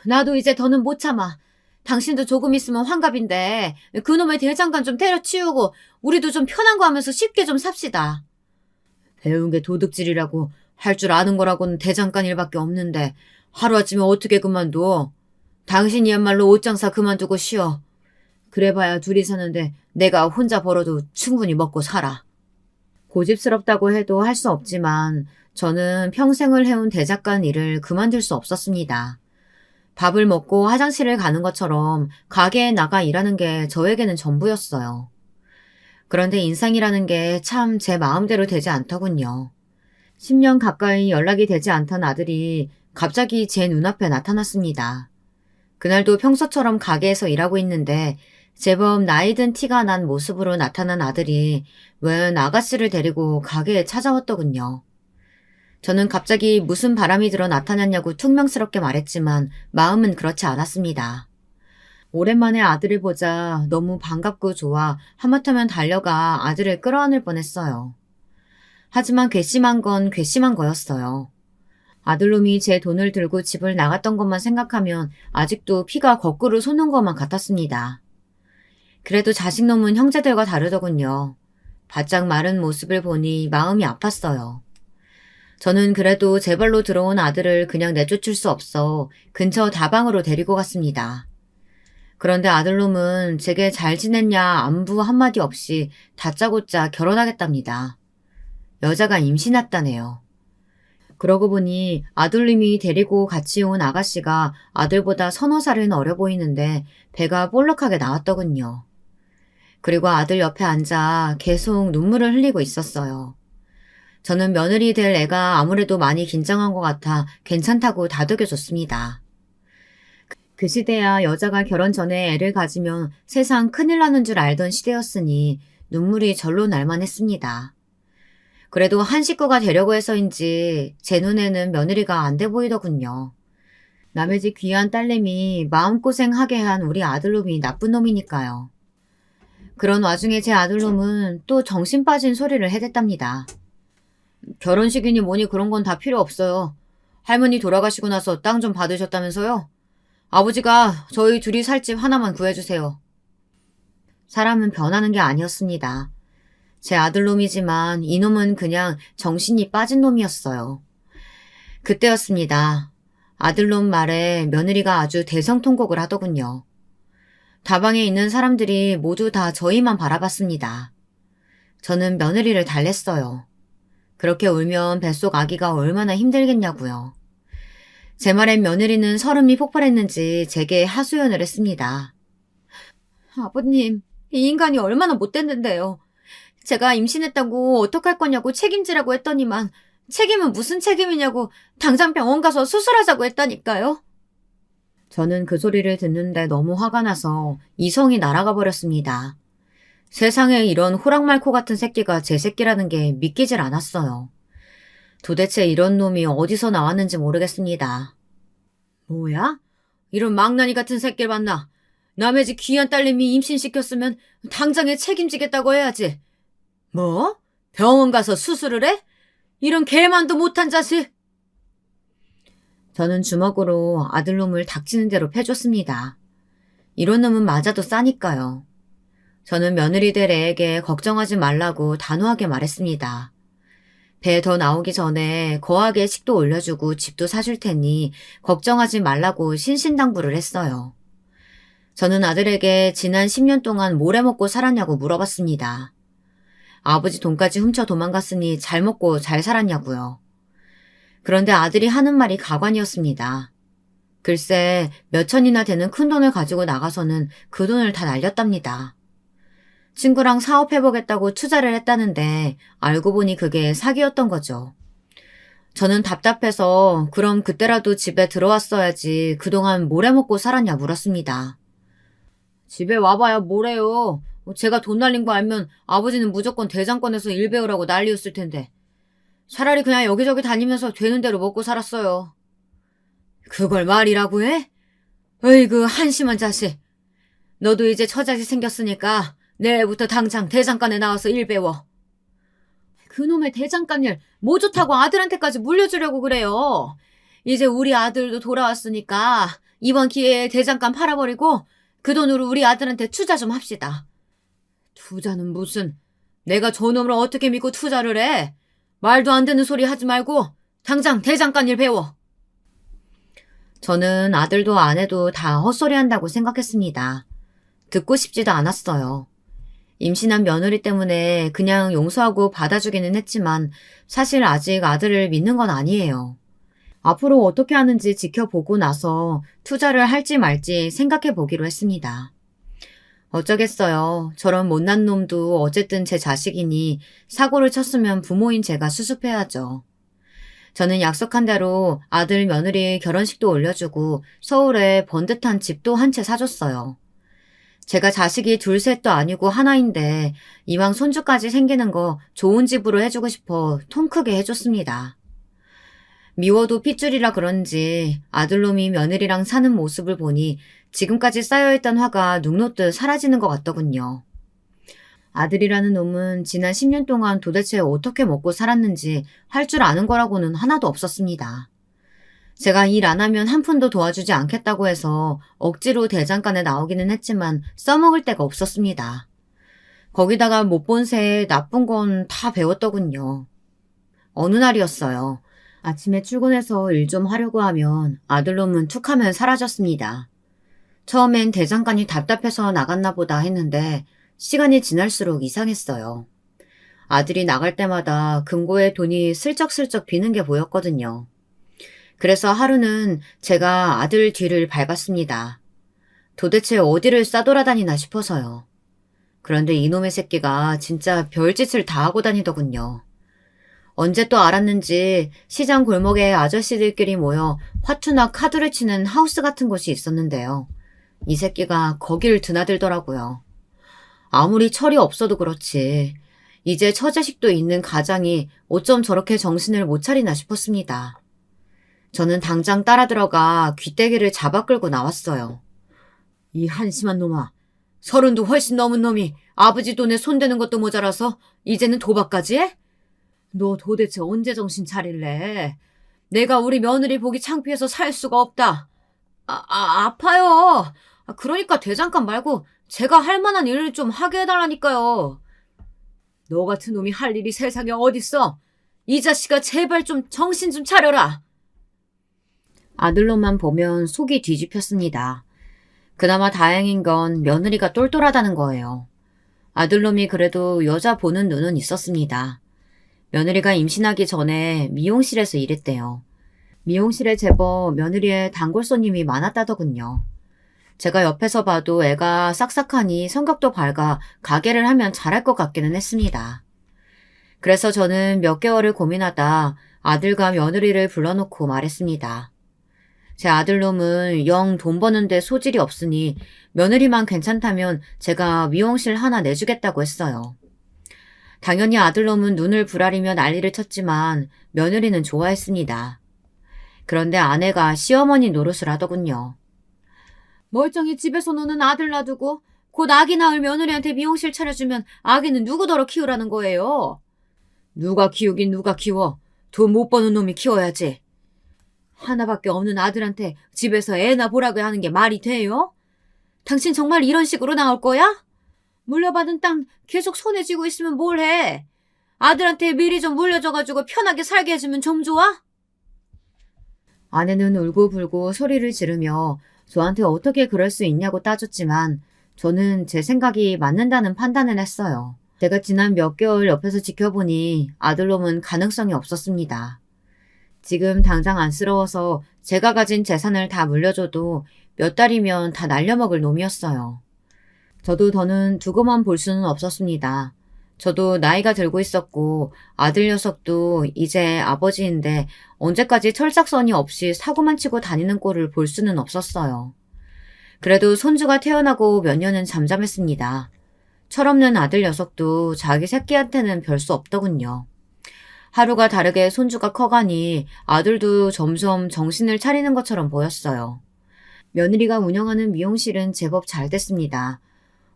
나도 이제 더는 못 참아. 당신도 조금 있으면 환갑인데 그놈의 대장간 좀 때려치우고 우리도 좀 편한 거 하면서 쉽게 좀 삽시다. 배운 게 도둑질이라고 할 줄 아는 거라고는 대장간 일밖에 없는데 하루아침에 어떻게 그만둬. 당신이야말로 옷장사 그만두고 쉬어. 그래봐야 둘이 사는데 내가 혼자 벌어도 충분히 먹고 살아. 고집스럽다고 해도 할 수 없지만 저는 평생을 해온 대작간 일을 그만둘 수 없었습니다. 밥을 먹고 화장실을 가는 것처럼 가게에 나가 일하는 게 저에게는 전부였어요. 그런데 인상이라는 게 참 제 마음대로 되지 않더군요. 10년 가까이 연락이 되지 않던 아들이 갑자기 제 눈앞에 나타났습니다. 그날도 평소처럼 가게에서 일하고 있는데 제법 나이 든 티가 난 모습으로 나타난 아들이 웬 아가씨를 데리고 가게에 찾아왔더군요. 저는 갑자기 무슨 바람이 들어 나타났냐고 퉁명스럽게 말했지만 마음은 그렇지 않았습니다. 오랜만에 아들을 보자 너무 반갑고 좋아 하마터면 달려가 아들을 끌어안을 뻔했어요. 하지만 괘씸한 건 괘씸한 거였어요. 아들놈이 제 돈을 들고 집을 나갔던 것만 생각하면 아직도 피가 거꾸로 솟는 것만 같았습니다. 그래도 자식놈은 형제들과 다르더군요. 바짝 마른 모습을 보니 마음이 아팠어요. 저는 그래도 제 발로 들어온 아들을 그냥 내쫓을 수 없어 근처 다방으로 데리고 갔습니다. 그런데 아들놈은 제게 잘 지냈냐 안부 한마디 없이 다짜고짜 결혼하겠답니다. 여자가 임신했다네요. 그러고 보니 아들님이 데리고 같이 온 아가씨가 아들보다 서너 살은 어려 보이는데 배가 볼록하게 나왔더군요. 그리고 아들 옆에 앉아 계속 눈물을 흘리고 있었어요. 저는 며느리 될 애가 아무래도 많이 긴장한 것 같아 괜찮다고 다독여줬습니다. 그 시대야 여자가 결혼 전에 애를 가지면 세상 큰일 나는 줄 알던 시대였으니 눈물이 절로 날만 했습니다. 그래도 한 식구가 되려고 해서인지 제 눈에는 며느리가 안 돼 보이더군요. 남의 집 귀한 딸내미 마음고생하게 한 우리 아들놈이 나쁜 놈이니까요. 그런 와중에 제 아들놈은 또 정신 빠진 소리를 해댔답니다. 결혼식이니 뭐니 그런 건 다 필요 없어요. 할머니 돌아가시고 나서 땅 좀 받으셨다면서요? 아버지가 저희 둘이 살 집 하나만 구해주세요. 사람은 변하는 게 아니었습니다. 제 아들놈이지만 이놈은 그냥 정신이 빠진 놈이었어요. 그때였습니다. 아들놈 말에 며느리가 아주 대성통곡을 하더군요. 다방에 있는 사람들이 모두 다 저희만 바라봤습니다. 저는 며느리를 달랬어요. 그렇게 울면 뱃속 아기가 얼마나 힘들겠냐고요. 제 말엔 며느리는 설움이 폭발했는지 제게 하소연을 했습니다. 아버님, 이 인간이 얼마나 못됐는데요. 제가 임신했다고 어떡할 거냐고 책임지라고 했더니만 책임은 무슨 책임이냐고 당장 병원 가서 수술하자고 했다니까요. 저는 그 소리를 듣는데 너무 화가 나서 이성이 날아가 버렸습니다. 세상에 이런 호랑말코 같은 새끼가 제 새끼라는 게 믿기질 않았어요. 도대체 이런 놈이 어디서 나왔는지 모르겠습니다. 뭐야? 이런 망나니 같은 새끼를 봤나? 남의 집 귀한 딸내미 임신시켰으면 당장에 책임지겠다고 해야지. 뭐? 병원 가서 수술을 해? 이런 개만도 못한 자식! 저는 주먹으로 아들놈을 닥치는 대로 패줬습니다. 이런 놈은 맞아도 싸니까요. 저는 며느리 될 애에게 걱정하지 말라고 단호하게 말했습니다. 배 더 나오기 전에 거하게 식도 올려주고 집도 사줄 테니 걱정하지 말라고 신신당부를 했어요. 저는 아들에게 지난 10년 동안 뭘 해먹고 살았냐고 물어봤습니다. 아버지 돈까지 훔쳐 도망갔으니 잘 먹고 잘 살았냐고요. 그런데 아들이 하는 말이 가관이었습니다. 글쎄 몇 천이나 되는 큰돈을 가지고 나가서는 그 돈을 다 날렸답니다. 친구랑 사업해보겠다고 투자를 했다는데 알고 보니 그게 사기였던 거죠. 저는 답답해서 그럼 그때라도 집에 들어왔어야지 그동안 뭘 해먹고 살았냐 물었습니다. 집에 와봐야 뭐래요. 제가 돈 날린 거 알면 아버지는 무조건 대장권에서 일 배우라고 난리였을 텐데. 차라리 그냥 여기저기 다니면서 되는 대로 먹고 살았어요. 그걸 말이라고 해? 어이구 한심한 자식. 너도 이제 처자식 생겼으니까 내일부터 당장 대장간에 나와서 일 배워. 그놈의 대장간 일 뭐 좋다고 아들한테까지 물려주려고 그래요. 이제 우리 아들도 돌아왔으니까 이번 기회에 대장간 팔아버리고 그 돈으로 우리 아들한테 투자 좀 합시다. 투자는 무슨. 내가 저놈을 어떻게 믿고 투자를 해. 말도 안 되는 소리 하지 말고 당장 대장간 일 배워. 저는 아들도 아내도 다 헛소리 한다고 생각했습니다. 듣고 싶지도 않았어요. 임신한 며느리 때문에 그냥 용서하고 받아주기는 했지만 사실 아직 아들을 믿는 건 아니에요. 앞으로 어떻게 하는지 지켜보고 나서 투자를 할지 말지 생각해 보기로 했습니다. 어쩌겠어요. 저런 못난 놈도 어쨌든 제 자식이니 사고를 쳤으면 부모인 제가 수습해야죠. 저는 약속한 대로 아들 며느리 결혼식도 올려주고 서울에 번듯한 집도 한 채 사줬어요. 제가 자식이 둘 셋도 아니고 하나인데 이왕 손주까지 생기는 거 좋은 집으로 해주고 싶어 통 크게 해줬습니다. 미워도 핏줄이라 그런지 아들놈이 며느리랑 사는 모습을 보니 지금까지 쌓여있던 화가 눅놓듯 사라지는 것 같더군요. 아들이라는 놈은 지난 10년 동안 도대체 어떻게 먹고 살았는지 할 줄 아는 거라고는 하나도 없었습니다. 제가 일 안 하면 한 푼도 도와주지 않겠다고 해서 억지로 대장간에 나오기는 했지만 써먹을 데가 없었습니다. 거기다가 못 본 새에 나쁜 건 다 배웠더군요. 어느 날이었어요. 아침에 출근해서 일 좀 하려고 하면 아들놈은 툭하면 사라졌습니다. 처음엔 대장간이 답답해서 나갔나 보다 했는데 시간이 지날수록 이상했어요. 아들이 나갈 때마다 금고에 돈이 슬쩍슬쩍 비는 게 보였거든요. 그래서 하루는 제가 아들 뒤를 밟았습니다. 도대체 어디를 싸돌아다니나 싶어서요. 그런데 이놈의 새끼가 진짜 별짓을 다 하고 다니더군요. 언제 또 알았는지 시장 골목에 아저씨들끼리 모여 화투나 카드를 치는 하우스 같은 곳이 있었는데요. 이 새끼가 거기를 드나들더라고요. 아무리 철이 없어도 그렇지 이제 처자식도 있는 가장이 어쩜 저렇게 정신을 못 차리나 싶었습니다. 저는 당장 따라 들어가 귀때기를 잡아 끌고 나왔어요. 이 한심한 놈아, 30도 훨씬 넘은 놈이 아버지 돈에 손대는 것도 모자라서 이제는 도박까지 해? 너 도대체 언제 정신 차릴래? 내가 우리 며느리 보기 창피해서 살 수가 없다. 아파요. 그러니까 대장간 말고 제가 할 만한 일을 좀 하게 해달라니까요. 너 같은 놈이 할 일이 세상에 어딨어? 이 자식아 제발 좀 정신 좀 차려라. 아들놈만 보면 속이 뒤집혔습니다. 그나마 다행인 건 며느리가 똘똘하다는 거예요. 아들놈이 그래도 여자 보는 눈은 있었습니다. 며느리가 임신하기 전에 미용실에서 일했대요. 미용실에 제법 며느리의 단골 손님이 많았다더군요. 제가 옆에서 봐도 애가 싹싹하니 성격도 밝아 가게를 하면 잘할 것 같기는 했습니다. 그래서 저는 몇 개월을 고민하다 아들과 며느리를 불러놓고 말했습니다. 제 아들놈은 영 돈 버는데 소질이 없으니 며느리만 괜찮다면 제가 미용실 하나 내주겠다고 했어요. 당연히 아들놈은 눈을 부라리며 난리를 쳤지만 며느리는 좋아했습니다. 그런데 아내가 시어머니 노릇을 하더군요. 멀쩡히 집에서 노는 아들 놔두고 곧 아기 낳을 며느리한테 미용실 차려주면 아기는 누구더러 키우라는 거예요. 누가 키우긴 누가 키워. 돈 못 버는 놈이 키워야지. 하나밖에 없는 아들한테 집에서 애나 보라고 하는 게 말이 돼요? 당신 정말 이런 식으로 나올 거야? 물려받은 땅 계속 손에 쥐고 있으면 뭘 해? 아들한테 미리 좀 물려줘가지고 편하게 살게 해주면 좀 좋아? 아내는 울고불고 소리를 지르며 저한테 어떻게 그럴 수 있냐고 따졌지만 저는 제 생각이 맞는다는 판단을 했어요. 제가 지난 몇 개월 옆에서 지켜보니 아들놈은 가능성이 없었습니다. 지금 당장 안쓰러워서 제가 가진 재산을 다 물려줘도 몇 달이면 다 날려먹을 놈이었어요. 저도 더는 두고만 볼 수는 없었습니다. 저도 나이가 들고 있었고 아들 녀석도 이제 아버지인데 언제까지 철딱서니 없이 사고만 치고 다니는 꼴을 볼 수는 없었어요. 그래도 손주가 태어나고 몇 년은 잠잠했습니다. 철없는 아들 녀석도 자기 새끼한테는 별 수 없더군요. 하루가 다르게 손주가 커가니 아들도 점점 정신을 차리는 것처럼 보였어요. 며느리가 운영하는 미용실은 제법 잘 됐습니다.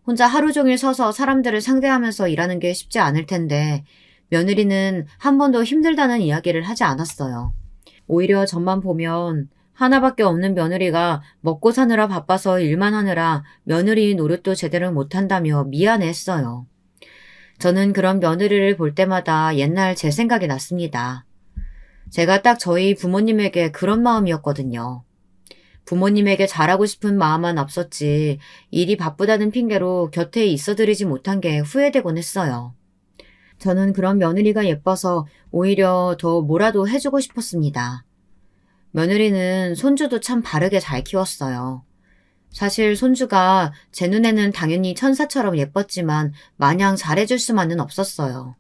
혼자 하루 종일 서서 사람들을 상대하면서 일하는 게 쉽지 않을 텐데 며느리는 한 번도 힘들다는 이야기를 하지 않았어요. 오히려 저만 보면 하나밖에 없는 며느리가 먹고 사느라 바빠서 일만 하느라 며느리 노릇도 제대로 못한다며 미안해했어요. 저는 그런 며느리를 볼 때마다 옛날 제 생각이 났습니다. 제가 딱 저희 부모님에게 그런 마음이었거든요. 부모님에게 잘하고 싶은 마음만 앞섰지 일이 바쁘다는 핑계로 곁에 있어드리지 못한 게 후회되곤 했어요. 저는 그런 며느리가 예뻐서 오히려 더 뭐라도 해주고 싶었습니다. 며느리는 손주도 참 바르게 잘 키웠어요. 사실 손주가 제 눈에는 당연히 천사처럼 예뻤지만 마냥 잘해줄 수만은 없었어요.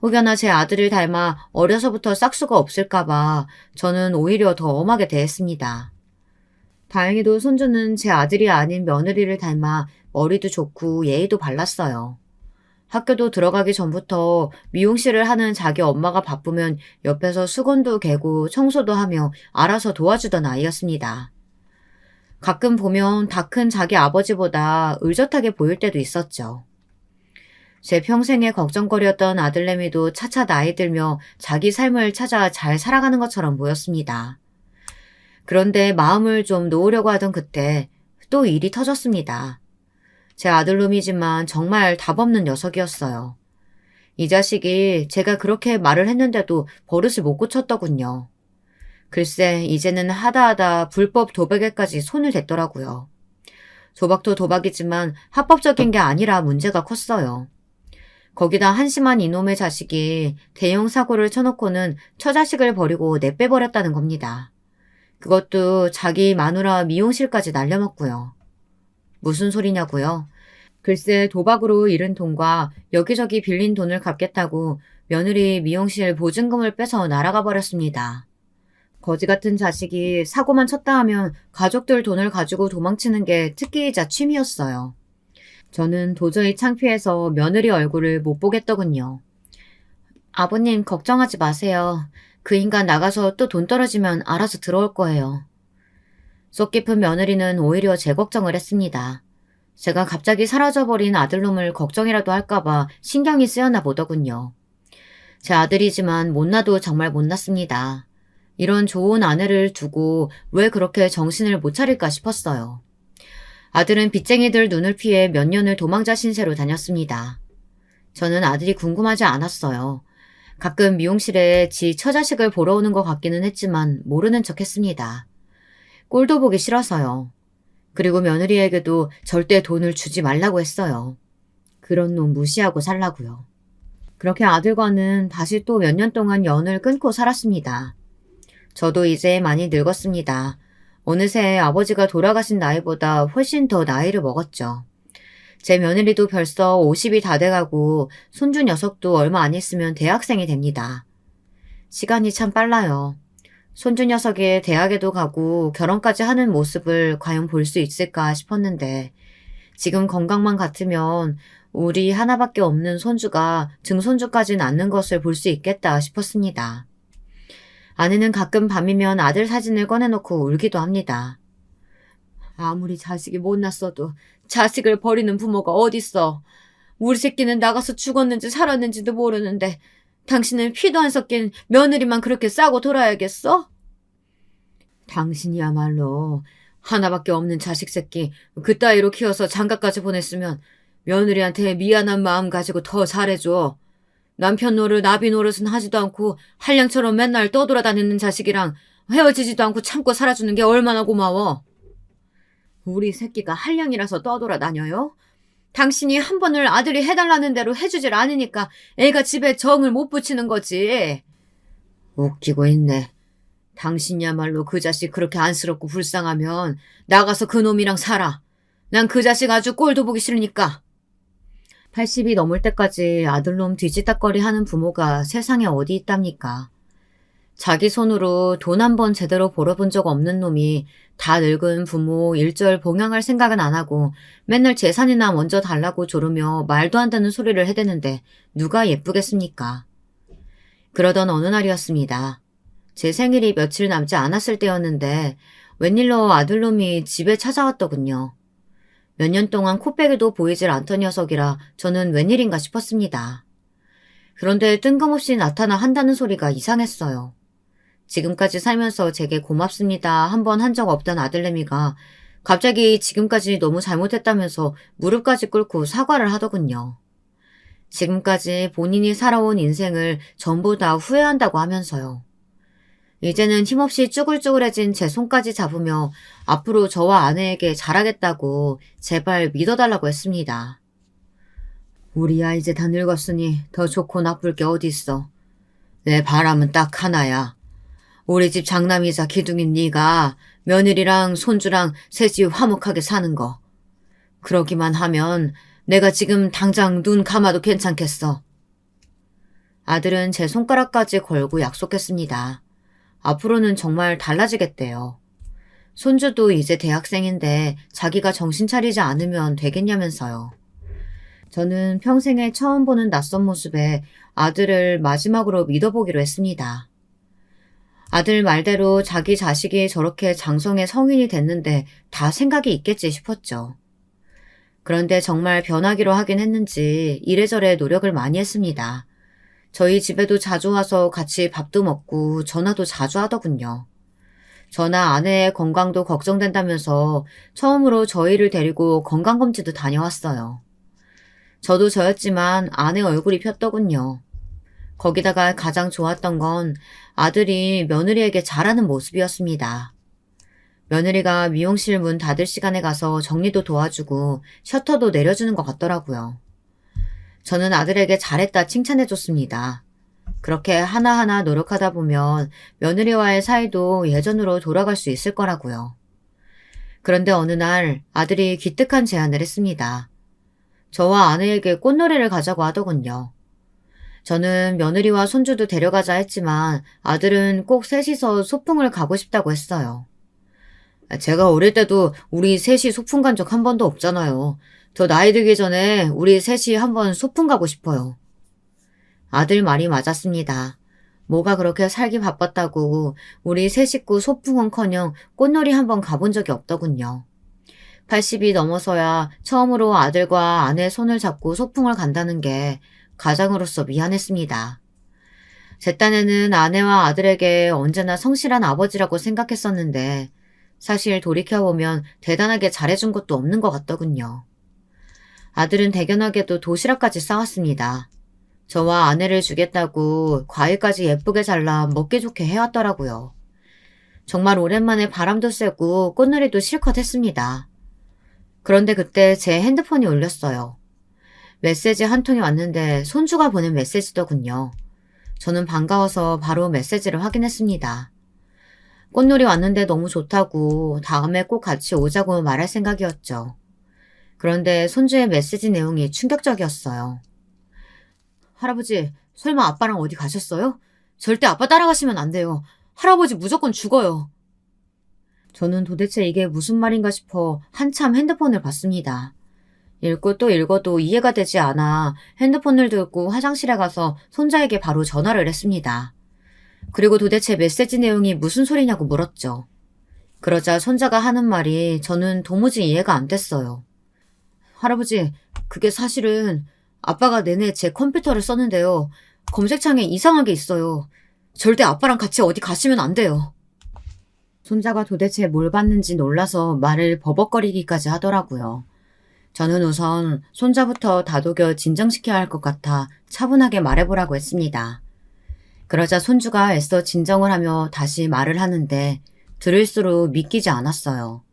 혹여나 제 아들을 닮아 어려서부터 싹수가 없을까봐 저는 오히려 더 엄하게 대했습니다. 다행히도 손주는 제 아들이 아닌 며느리를 닮아 머리도 좋고 예의도 발랐어요. 학교도 들어가기 전부터 미용실을 하는 자기 엄마가 바쁘면 옆에서 수건도 개고 청소도 하며 알아서 도와주던 아이였습니다. 가끔 보면 다 큰 자기 아버지보다 의젓하게 보일 때도 있었죠. 제 평생의 걱정거리였던 아들내미도 차차 나이 들며 자기 삶을 찾아 잘 살아가는 것처럼 보였습니다. 그런데 마음을 좀 놓으려고 하던 그때 또 일이 터졌습니다. 제 아들놈이지만 정말 답없는 녀석이었어요. 이 자식이 제가 그렇게 말을 했는데도 버릇을 못 고쳤더군요. 글쎄 이제는 하다하다 불법 도박에까지 손을 댔더라고요. 도박도 도박이지만 합법적인 게 아니라 문제가 컸어요. 거기다 한심한 이놈의 자식이 대형 사고를 쳐놓고는 처자식을 버리고 내빼버렸다는 겁니다. 그것도 자기 마누라 미용실까지 날려먹고요. 무슨 소리냐고요? 글쎄 도박으로 잃은 돈과 여기저기 빌린 돈을 갚겠다고 며느리 미용실 보증금을 빼서 날아가 버렸습니다. 거지 같은 자식이 사고만 쳤다 하면 가족들 돈을 가지고 도망치는 게 특기이자 취미였어요. 저는 도저히 창피해서 며느리 얼굴을 못 보겠더군요. 아버님 걱정하지 마세요. 그 인간 나가서 또 돈 떨어지면 알아서 들어올 거예요. 속 깊은 며느리는 오히려 제 걱정을 했습니다. 제가 갑자기 사라져버린 아들놈을 걱정이라도 할까봐 신경이 쓰였나 보더군요. 제 아들이지만 못나도 정말 못났습니다. 이런 좋은 아내를 두고 왜 그렇게 정신을 못 차릴까 싶었어요. 아들은 빚쟁이들 눈을 피해 몇 년을 도망자 신세로 다녔습니다. 저는 아들이 궁금하지 않았어요. 가끔 미용실에 지 처자식을 보러 오는 것 같기는 했지만 모르는 척 했습니다. 꼴도 보기 싫어서요. 그리고 며느리에게도 절대 돈을 주지 말라고 했어요. 그런 놈 무시하고 살라고요. 그렇게 아들과는 다시 또 몇 년 동안 연을 끊고 살았습니다. 저도 이제 많이 늙었습니다. 어느새 아버지가 돌아가신 나이보다 훨씬 더 나이를 먹었죠. 제 며느리도 벌써 50이 다 돼가고 손주 녀석도 얼마 안 있으면 대학생이 됩니다. 시간이 참 빨라요. 손주 녀석이 대학에도 가고 결혼까지 하는 모습을 과연 볼 수 있을까 싶었는데 지금 건강만 같으면 우리 하나밖에 없는 손주가 증손주까지 낳는 것을 볼 수 있겠다 싶었습니다. 아내는 가끔 밤이면 아들 사진을 꺼내놓고 울기도 합니다. 아무리 자식이 못났어도 자식을 버리는 부모가 어딨어. 우리 새끼는 나가서 죽었는지 살았는지도 모르는데 당신은 피도 안 섞인 며느리만 그렇게 싸고 돌아야겠어? 당신이야말로 하나밖에 없는 자식 새끼 그따위로 키워서 장가까지 보냈으면 며느리한테 미안한 마음 가지고 더 잘해줘. 남편 노릇 나비 노릇은 하지도 않고 한량처럼 맨날 떠돌아다니는 자식이랑 헤어지지도 않고 참고 살아주는 게 얼마나 고마워. 우리 새끼가 한량이라서 떠돌아다녀요? 당신이 한 번을 아들이 해달라는 대로 해주질 않으니까 애가 집에 정을 못 붙이는 거지. 웃기고 있네. 당신이야말로 그 자식 그렇게 안쓰럽고 불쌍하면 나가서 그 놈이랑 살아. 난 그 자식 아주 꼴도 보기 싫으니까. 80이 넘을 때까지 아들놈 뒤지다거리 하는 부모가 세상에 어디 있답니까? 자기 손으로 돈 한 번 제대로 벌어본 적 없는 놈이 다 늙은 부모 일절 봉양할 생각은 안 하고 맨날 재산이나 먼저 달라고 조르며 말도 안 되는 소리를 해대는데 누가 예쁘겠습니까? 그러던 어느 날이었습니다. 제 생일이 며칠 남지 않았을 때였는데 웬일로 아들놈이 집에 찾아왔더군요. 몇 년 동안 코빼기도 보이질 않던 녀석이라 저는 웬일인가 싶었습니다. 그런데 뜬금없이 나타나 한다는 소리가 이상했어요. 지금까지 살면서 제게 고맙습니다 한 번 한 적 없던 아들내미가 갑자기 지금까지 너무 잘못했다면서 무릎까지 꿇고 사과를 하더군요. 지금까지 본인이 살아온 인생을 전부 다 후회한다고 하면서요. 이제는 힘없이 쭈글쭈글해진 제 손까지 잡으며 앞으로 저와 아내에게 잘하겠다고 제발 믿어달라고 했습니다. 우리야 이제 다 늙었으니 더 좋고 나쁠 게 어디 있어. 내 바람은 딱 하나야. 우리 집 장남이자 기둥인 네가 며느리랑 손주랑 셋이 화목하게 사는 거. 그러기만 하면 내가 지금 당장 눈 감아도 괜찮겠어. 아들은 제 손가락까지 걸고 약속했습니다. 앞으로는 정말 달라지겠대요. 손주도 이제 대학생인데 자기가 정신 차리지 않으면 되겠냐면서요. 저는 평생에 처음 보는 낯선 모습에 아들을 마지막으로 믿어보기로 했습니다. 아들 말대로 자기 자식이 저렇게 장성의 성인이 됐는데 다 생각이 있겠지 싶었죠. 그런데 정말 변하기로 하긴 했는지 이래저래 노력을 많이 했습니다. 저희 집에도 자주 와서 같이 밥도 먹고 전화도 자주 하더군요. 저나 아내의 건강도 걱정된다면서 처음으로 저희를 데리고 건강검진도 다녀왔어요. 저도 저였지만 아내 얼굴이 폈더군요. 거기다가 가장 좋았던 건 아들이 며느리에게 잘하는 모습이었습니다. 며느리가 미용실 문 닫을 시간에 가서 정리도 도와주고 셔터도 내려주는 것 같더라고요. 저는 아들에게 잘했다 칭찬해줬습니다. 그렇게 하나하나 노력하다 보면 며느리와의 사이도 예전으로 돌아갈 수 있을 거라고요. 그런데 어느 날 아들이 기특한 제안을 했습니다. 저와 아내에게 꽃놀이를 가자고 하더군요. 저는 며느리와 손주도 데려가자 했지만 아들은 꼭 셋이서 소풍을 가고 싶다고 했어요. 제가 어릴 때도 우리 셋이 소풍 간 적 한 번도 없잖아요. 저 나이 들기 전에 우리 셋이 한번 소풍 가고 싶어요. 아들 말이 맞았습니다. 뭐가 그렇게 살기 바빴다고 우리 세 식구 소풍은커녕 꽃놀이 한번 가본 적이 없더군요. 80이 넘어서야 처음으로 아들과 아내 손을 잡고 소풍을 간다는 게 가장으로서 미안했습니다. 제 딴에는 아내와 아들에게 언제나 성실한 아버지라고 생각했었는데 사실 돌이켜보면 대단하게 잘해준 것도 없는 것 같더군요. 아들은 대견하게도 도시락까지 싸왔습니다. 저와 아내를 주겠다고 과일까지 예쁘게 잘라 먹기 좋게 해왔더라고요. 정말 오랜만에 바람도 쐬고 꽃놀이도 실컷 했습니다. 그런데 그때 제 핸드폰이 울렸어요. 메시지 한 통이 왔는데 손주가 보낸 메시지더군요. 저는 반가워서 바로 메시지를 확인했습니다. 꽃놀이 왔는데 너무 좋다고 다음에 꼭 같이 오자고 말할 생각이었죠. 그런데 손주의 메시지 내용이 충격적이었어요. 할아버지, 설마 아빠랑 어디 가셨어요? 절대 아빠 따라가시면 안 돼요. 할아버지 무조건 죽어요. 저는 도대체 이게 무슨 말인가 싶어 한참 핸드폰을 봤습니다. 읽고 또 읽어도 이해가 되지 않아 핸드폰을 들고 화장실에 가서 손자에게 바로 전화를 했습니다. 그리고 도대체 메시지 내용이 무슨 소리냐고 물었죠. 그러자 손자가 하는 말이 저는 도무지 이해가 안 됐어요. 할아버지, 그게 사실은 아빠가 내내 제 컴퓨터를 썼는데요. 검색창에 이상한 게 있어요. 절대 아빠랑 같이 어디 가시면 안 돼요. 손자가 도대체 뭘 봤는지 놀라서 말을 버벅거리기까지 하더라고요. 저는 우선 손자부터 다독여 진정시켜야 할 것 같아 차분하게 말해보라고 했습니다. 그러자 손주가 애써 진정을 하며 다시 말을 하는데 들을수록 믿기지 않았어요.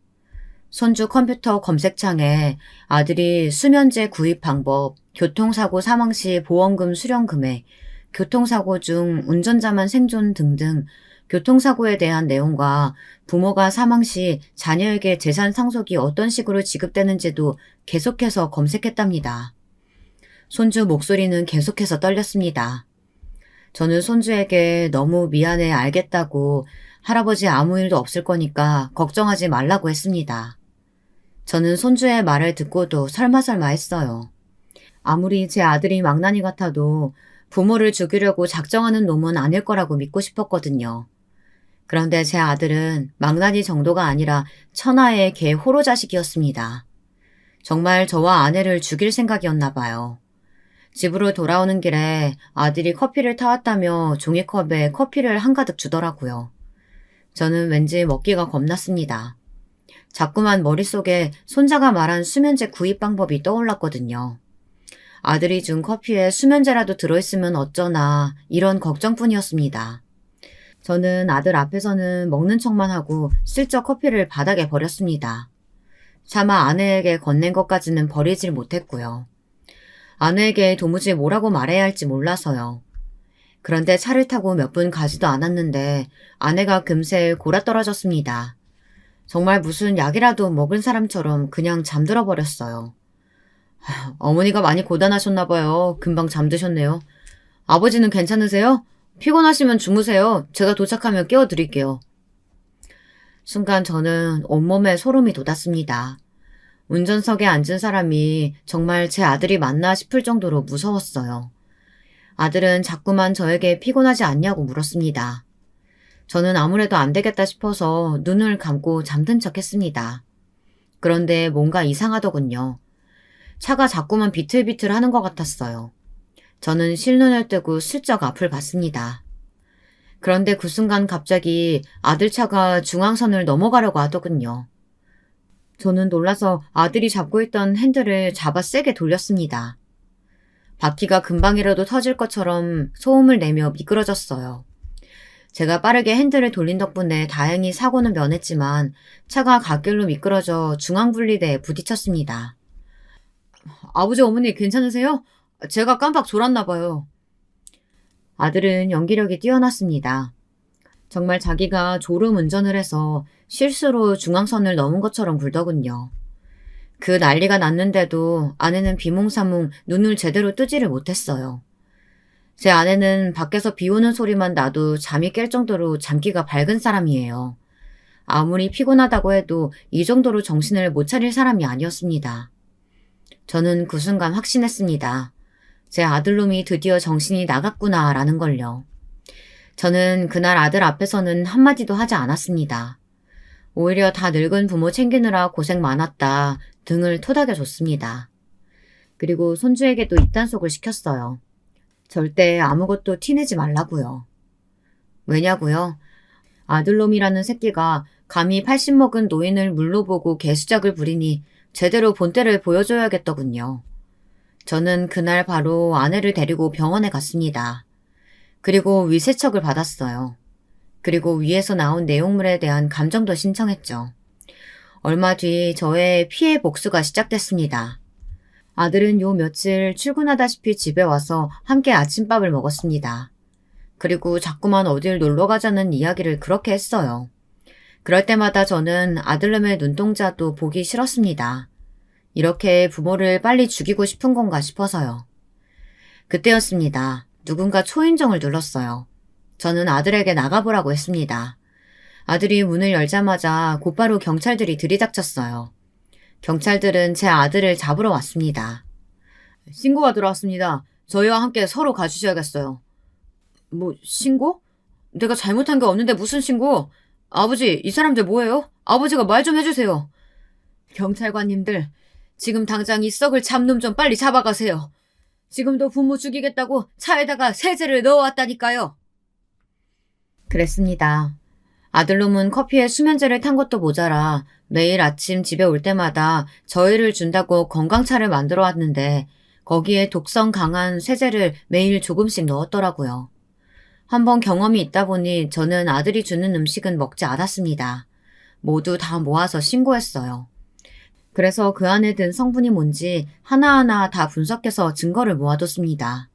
손주 컴퓨터 검색창에 아들이 수면제 구입 방법, 교통사고 사망 시 보험금 수령 금액, 교통사고 중 운전자만 생존 등등 교통사고에 대한 내용과 부모가 사망 시 자녀에게 재산 상속이 어떤 식으로 지급되는지도 계속해서 검색했답니다. 손주 목소리는 계속해서 떨렸습니다. 저는 손주에게 너무 미안해 알겠다고 할아버지 아무 일도 없을 거니까 걱정하지 말라고 했습니다. 저는 손주의 말을 듣고도 설마설마 했어요. 아무리 제 아들이 망나니 같아도 부모를 죽이려고 작정하는 놈은 아닐 거라고 믿고 싶었거든요. 그런데 제 아들은 망나니 정도가 아니라 천하의 개 호로 자식이었습니다. 정말 저와 아내를 죽일 생각이었나 봐요. 집으로 돌아오는 길에 아들이 커피를 타왔다며 종이컵에 커피를 한가득 주더라고요. 저는 왠지 먹기가 겁났습니다. 자꾸만 머릿속에 손자가 말한 수면제 구입 방법이 떠올랐거든요. 아들이 준 커피에 수면제라도 들어있으면 어쩌나 이런 걱정뿐이었습니다. 저는 아들 앞에서는 먹는 척만 하고 슬쩍 커피를 바닥에 버렸습니다. 차마 아내에게 건넨 것까지는 버리질 못했고요. 아내에게 도무지 뭐라고 말해야 할지 몰라서요. 그런데 차를 타고 몇 분 가지도 않았는데 아내가 금세 골아떨어졌습니다. 정말 무슨 약이라도 먹은 사람처럼 그냥 잠들어 버렸어요. 어머니가 많이 고단하셨나 봐요. 금방 잠드셨네요. 아버지는 괜찮으세요? 피곤하시면 주무세요. 제가 도착하면 깨워드릴게요. 순간 저는 온몸에 소름이 돋았습니다. 운전석에 앉은 사람이 정말 제 아들이 맞나 싶을 정도로 무서웠어요. 아들은 자꾸만 저에게 피곤하지 않냐고 물었습니다. 저는 아무래도 안 되겠다 싶어서 눈을 감고 잠든 척 했습니다. 그런데 뭔가 이상하더군요. 차가 자꾸만 비틀비틀 하는 것 같았어요. 저는 실눈을 뜨고 슬쩍 앞을 봤습니다. 그런데 그 순간 갑자기 아들 차가 중앙선을 넘어가려고 하더군요. 저는 놀라서 아들이 잡고 있던 핸들을 잡아 세게 돌렸습니다. 바퀴가 금방이라도 터질 것처럼 소음을 내며 미끄러졌어요. 제가 빠르게 핸들을 돌린 덕분에 다행히 사고는 면했지만 차가 갓길로 미끄러져 중앙분리대에 부딪혔습니다. 아버지 어머니 괜찮으세요? 제가 깜빡 졸았나 봐요. 아들은 연기력이 뛰어났습니다. 정말 자기가 졸음 운전을 해서 실수로 중앙선을 넘은 것처럼 굴더군요. 그 난리가 났는데도 아내는 비몽사몽 눈을 제대로 뜨지를 못했어요. 제 아내는 밖에서 비 오는 소리만 나도 잠이 깰 정도로 잠기가 밝은 사람이에요. 아무리 피곤하다고 해도 이 정도로 정신을 못 차릴 사람이 아니었습니다. 저는 그 순간 확신했습니다. 제 아들놈이 드디어 정신이 나갔구나라는 걸요. 저는 그날 아들 앞에서는 한마디도 하지 않았습니다. 오히려 다 늙은 부모 챙기느라 고생 많았다 등을 토닥여줬습니다. 그리고 손주에게도 입단속을 시켰어요. 절대 아무것도 티내지 말라고요. 왜냐고요? 아들놈이라는 새끼가 감히 80 먹은 노인을 물로 보고 개수작을 부리니 제대로 본때를 보여줘야겠더군요. 저는 그날 바로 아내를 데리고 병원에 갔습니다. 그리고 위세척을 받았어요. 그리고 위에서 나온 내용물에 대한 감정도 신청했죠. 얼마 뒤 저의 피해 복수가 시작됐습니다. 아들은 요 며칠 출근하다시피 집에 와서 함께 아침밥을 먹었습니다. 그리고 자꾸만 어딜 놀러 가자는 이야기를 그렇게 했어요. 그럴 때마다 저는 아들놈의 눈동자도 보기 싫었습니다. 이렇게 부모를 빨리 죽이고 싶은 건가 싶어서요. 그때였습니다. 누군가 초인종을 눌렀어요. 저는 아들에게 나가보라고 했습니다. 아들이 문을 열자마자 곧바로 경찰들이 들이닥쳤어요. 경찰들은 제 아들을 잡으러 왔습니다. 신고가 들어왔습니다. 저희와 함께 서로 가주셔야겠어요. 뭐 신고? 내가 잘못한 게 없는데 무슨 신고? 아버지, 이 사람들 뭐예요? 아버지가 말 좀 해주세요. 경찰관님들, 지금 당장 이 썩을 잡놈 좀 빨리 잡아가세요. 지금도 부모 죽이겠다고 차에다가 세제를 넣어왔다니까요. 그랬습니다. 아들놈은 커피에 수면제를 탄 것도 모자라 매일 아침 집에 올 때마다 저희를 준다고 건강차를 만들어 왔는데 거기에 독성 강한 세제를 매일 조금씩 넣었더라고요. 한번 경험이 있다 보니 저는 아들이 주는 음식은 먹지 않았습니다. 모두 다 모아서 신고했어요. 그래서 그 안에 든 성분이 뭔지 하나하나 다 분석해서 증거를 모아뒀습니다.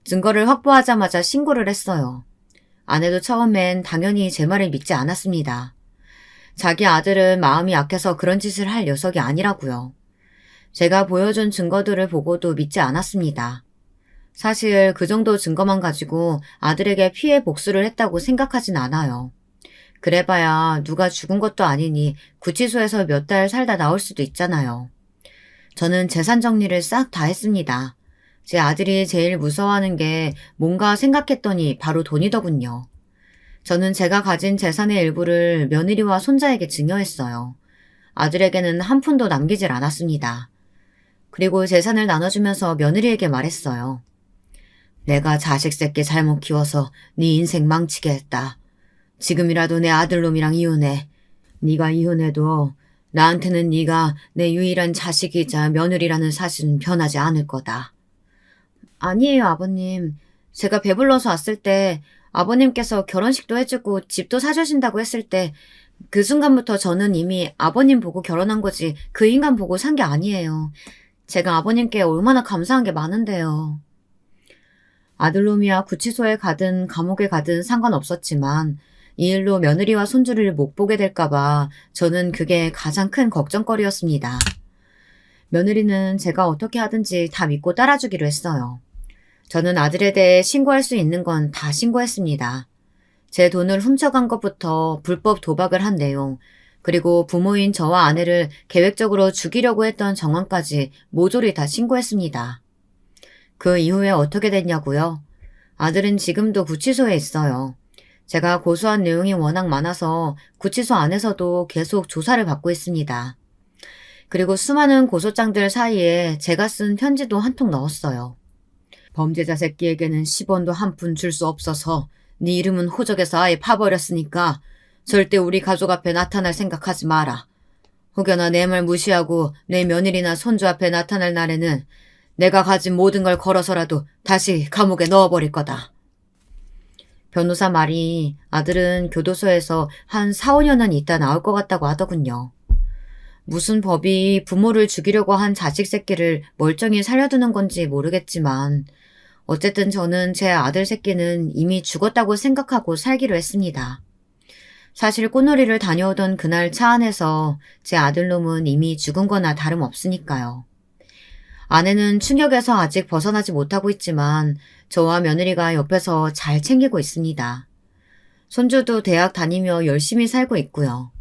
증거를 확보하자마자 신고를 했어요. 아내도 처음엔 당연히 제 말을 믿지 않았습니다. 자기 아들은 마음이 약해서 그런 짓을 할 녀석이 아니라고요. 제가 보여준 증거들을 보고도 믿지 않았습니다. 사실 그 정도 증거만 가지고 아들에게 피해 복수를 했다고 생각하진 않아요. 그래봐야 누가 죽은 것도 아니니 구치소에서 몇 달 살다 나올 수도 있잖아요. 저는 재산 정리를 싹 다 했습니다. 제 아들이 제일 무서워하는 게 뭔가 생각했더니 바로 돈이더군요. 저는 제가 가진 재산의 일부를 며느리와 손자에게 증여했어요. 아들에게는 한 푼도 남기질 않았습니다. 그리고 재산을 나눠주면서 며느리에게 말했어요. 내가 자식 새끼 잘못 키워서 네 인생 망치게 했다. 지금이라도 내 아들놈이랑 이혼해. 네가 이혼해도 나한테는 네가 내 유일한 자식이자 며느리라는 사실은 변하지 않을 거다. 아니에요, 아버님. 제가 배불러서 왔을 때 아버님께서 결혼식도 해주고 집도 사주신다고 했을 때 그 순간부터 저는 이미 아버님 보고 결혼한 거지 그 인간 보고 산 게 아니에요. 제가 아버님께 얼마나 감사한 게 많은데요. 아들놈이야 구치소에 가든 감옥에 가든 상관없었지만 이 일로 며느리와 손주를 못 보게 될까봐 저는 그게 가장 큰 걱정거리였습니다. 며느리는 제가 어떻게 하든지 다 믿고 따라주기로 했어요. 저는 아들에 대해 신고할 수 있는 건 다 신고했습니다. 제 돈을 훔쳐간 것부터 불법 도박을 한 내용, 그리고 부모인 저와 아내를 계획적으로 죽이려고 했던 정황까지 모조리 다 신고했습니다. 그 이후에 어떻게 됐냐고요? 아들은 지금도 구치소에 있어요. 제가 고소한 내용이 워낙 많아서 구치소 안에서도 계속 조사를 받고 있습니다. 그리고 수많은 고소장들 사이에 제가 쓴 편지도 한 통 넣었어요. 범죄자 새끼에게는 10원도 한 푼 줄 수 없어서 네 이름은 호적에서 아예 파버렸으니까 절대 우리 가족 앞에 나타날 생각하지 마라. 혹여나 내 말 무시하고 내 며느리나 손주 앞에 나타날 날에는 내가 가진 모든 걸 걸어서라도 다시 감옥에 넣어버릴 거다. 변호사 말이 아들은 교도소에서 한 4, 5년은 있다 나올 것 같다고 하더군요. 무슨 법이 부모를 죽이려고 한 자식 새끼를 멀쩡히 살려두는 건지 모르겠지만 어쨌든 저는 제 아들 새끼는 이미 죽었다고 생각하고 살기로 했습니다. 사실 꽃놀이를 다녀오던 그날 차 안에서 제 아들놈은 이미 죽은 거나 다름없으니까요. 아내는 충격에서 아직 벗어나지 못하고 있지만 저와 며느리가 옆에서 잘 챙기고 있습니다. 손주도 대학 다니며 열심히 살고 있고요.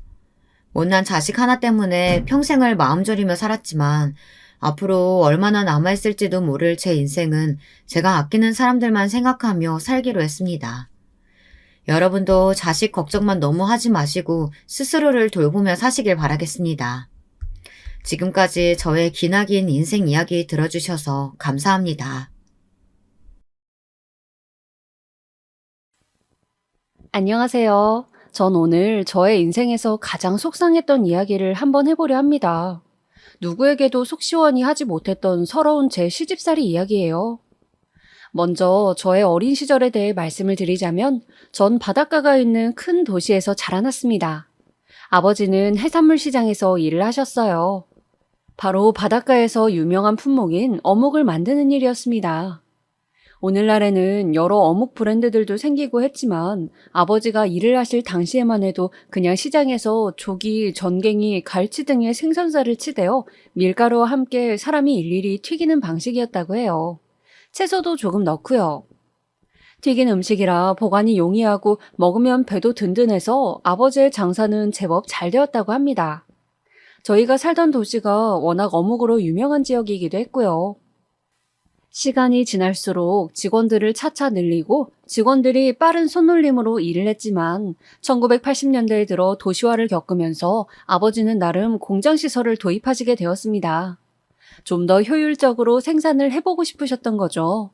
못난 자식 하나 때문에 평생을 마음 졸이며 살았지만 앞으로 얼마나 남아있을지도 모를 제 인생은 제가 아끼는 사람들만 생각하며 살기로 했습니다. 여러분도 자식 걱정만 너무 하지 마시고 스스로를 돌보며 사시길 바라겠습니다. 지금까지 저의 기나긴 인생 이야기 들어주셔서 감사합니다. 안녕하세요. 전 오늘 저의 인생에서 가장 속상했던 이야기를 한번 해보려 합니다. 누구에게도 속 시원히 하지 못했던 서러운 제 시집살이 이야기예요. 먼저 저의 어린 시절에 대해 말씀을 드리자면 전 바닷가가 있는 큰 도시에서 자라났습니다. 아버지는 해산물 시장에서 일을 하셨어요. 바로 바닷가에서 유명한 품목인 어묵을 만드는 일이었습니다. 오늘날에는 여러 어묵 브랜드들도 생기고 했지만 아버지가 일을 하실 당시에만 해도 그냥 시장에서 조기, 전갱이, 갈치 등의 생선살을 치대어 밀가루와 함께 사람이 일일이 튀기는 방식이었다고 해요. 채소도 조금 넣고요. 튀긴 음식이라 보관이 용이하고 먹으면 배도 든든해서 아버지의 장사는 제법 잘 되었다고 합니다. 저희가 살던 도시가 워낙 어묵으로 유명한 지역이기도 했고요. 시간이 지날수록 직원들을 차차 늘리고 직원들이 빠른 손놀림으로 일을 했지만 1980년대에 들어 도시화를 겪으면서 아버지는 나름 공장시설을 도입하시게 되었습니다. 좀 더 효율적으로 생산을 해보고 싶으셨던 거죠.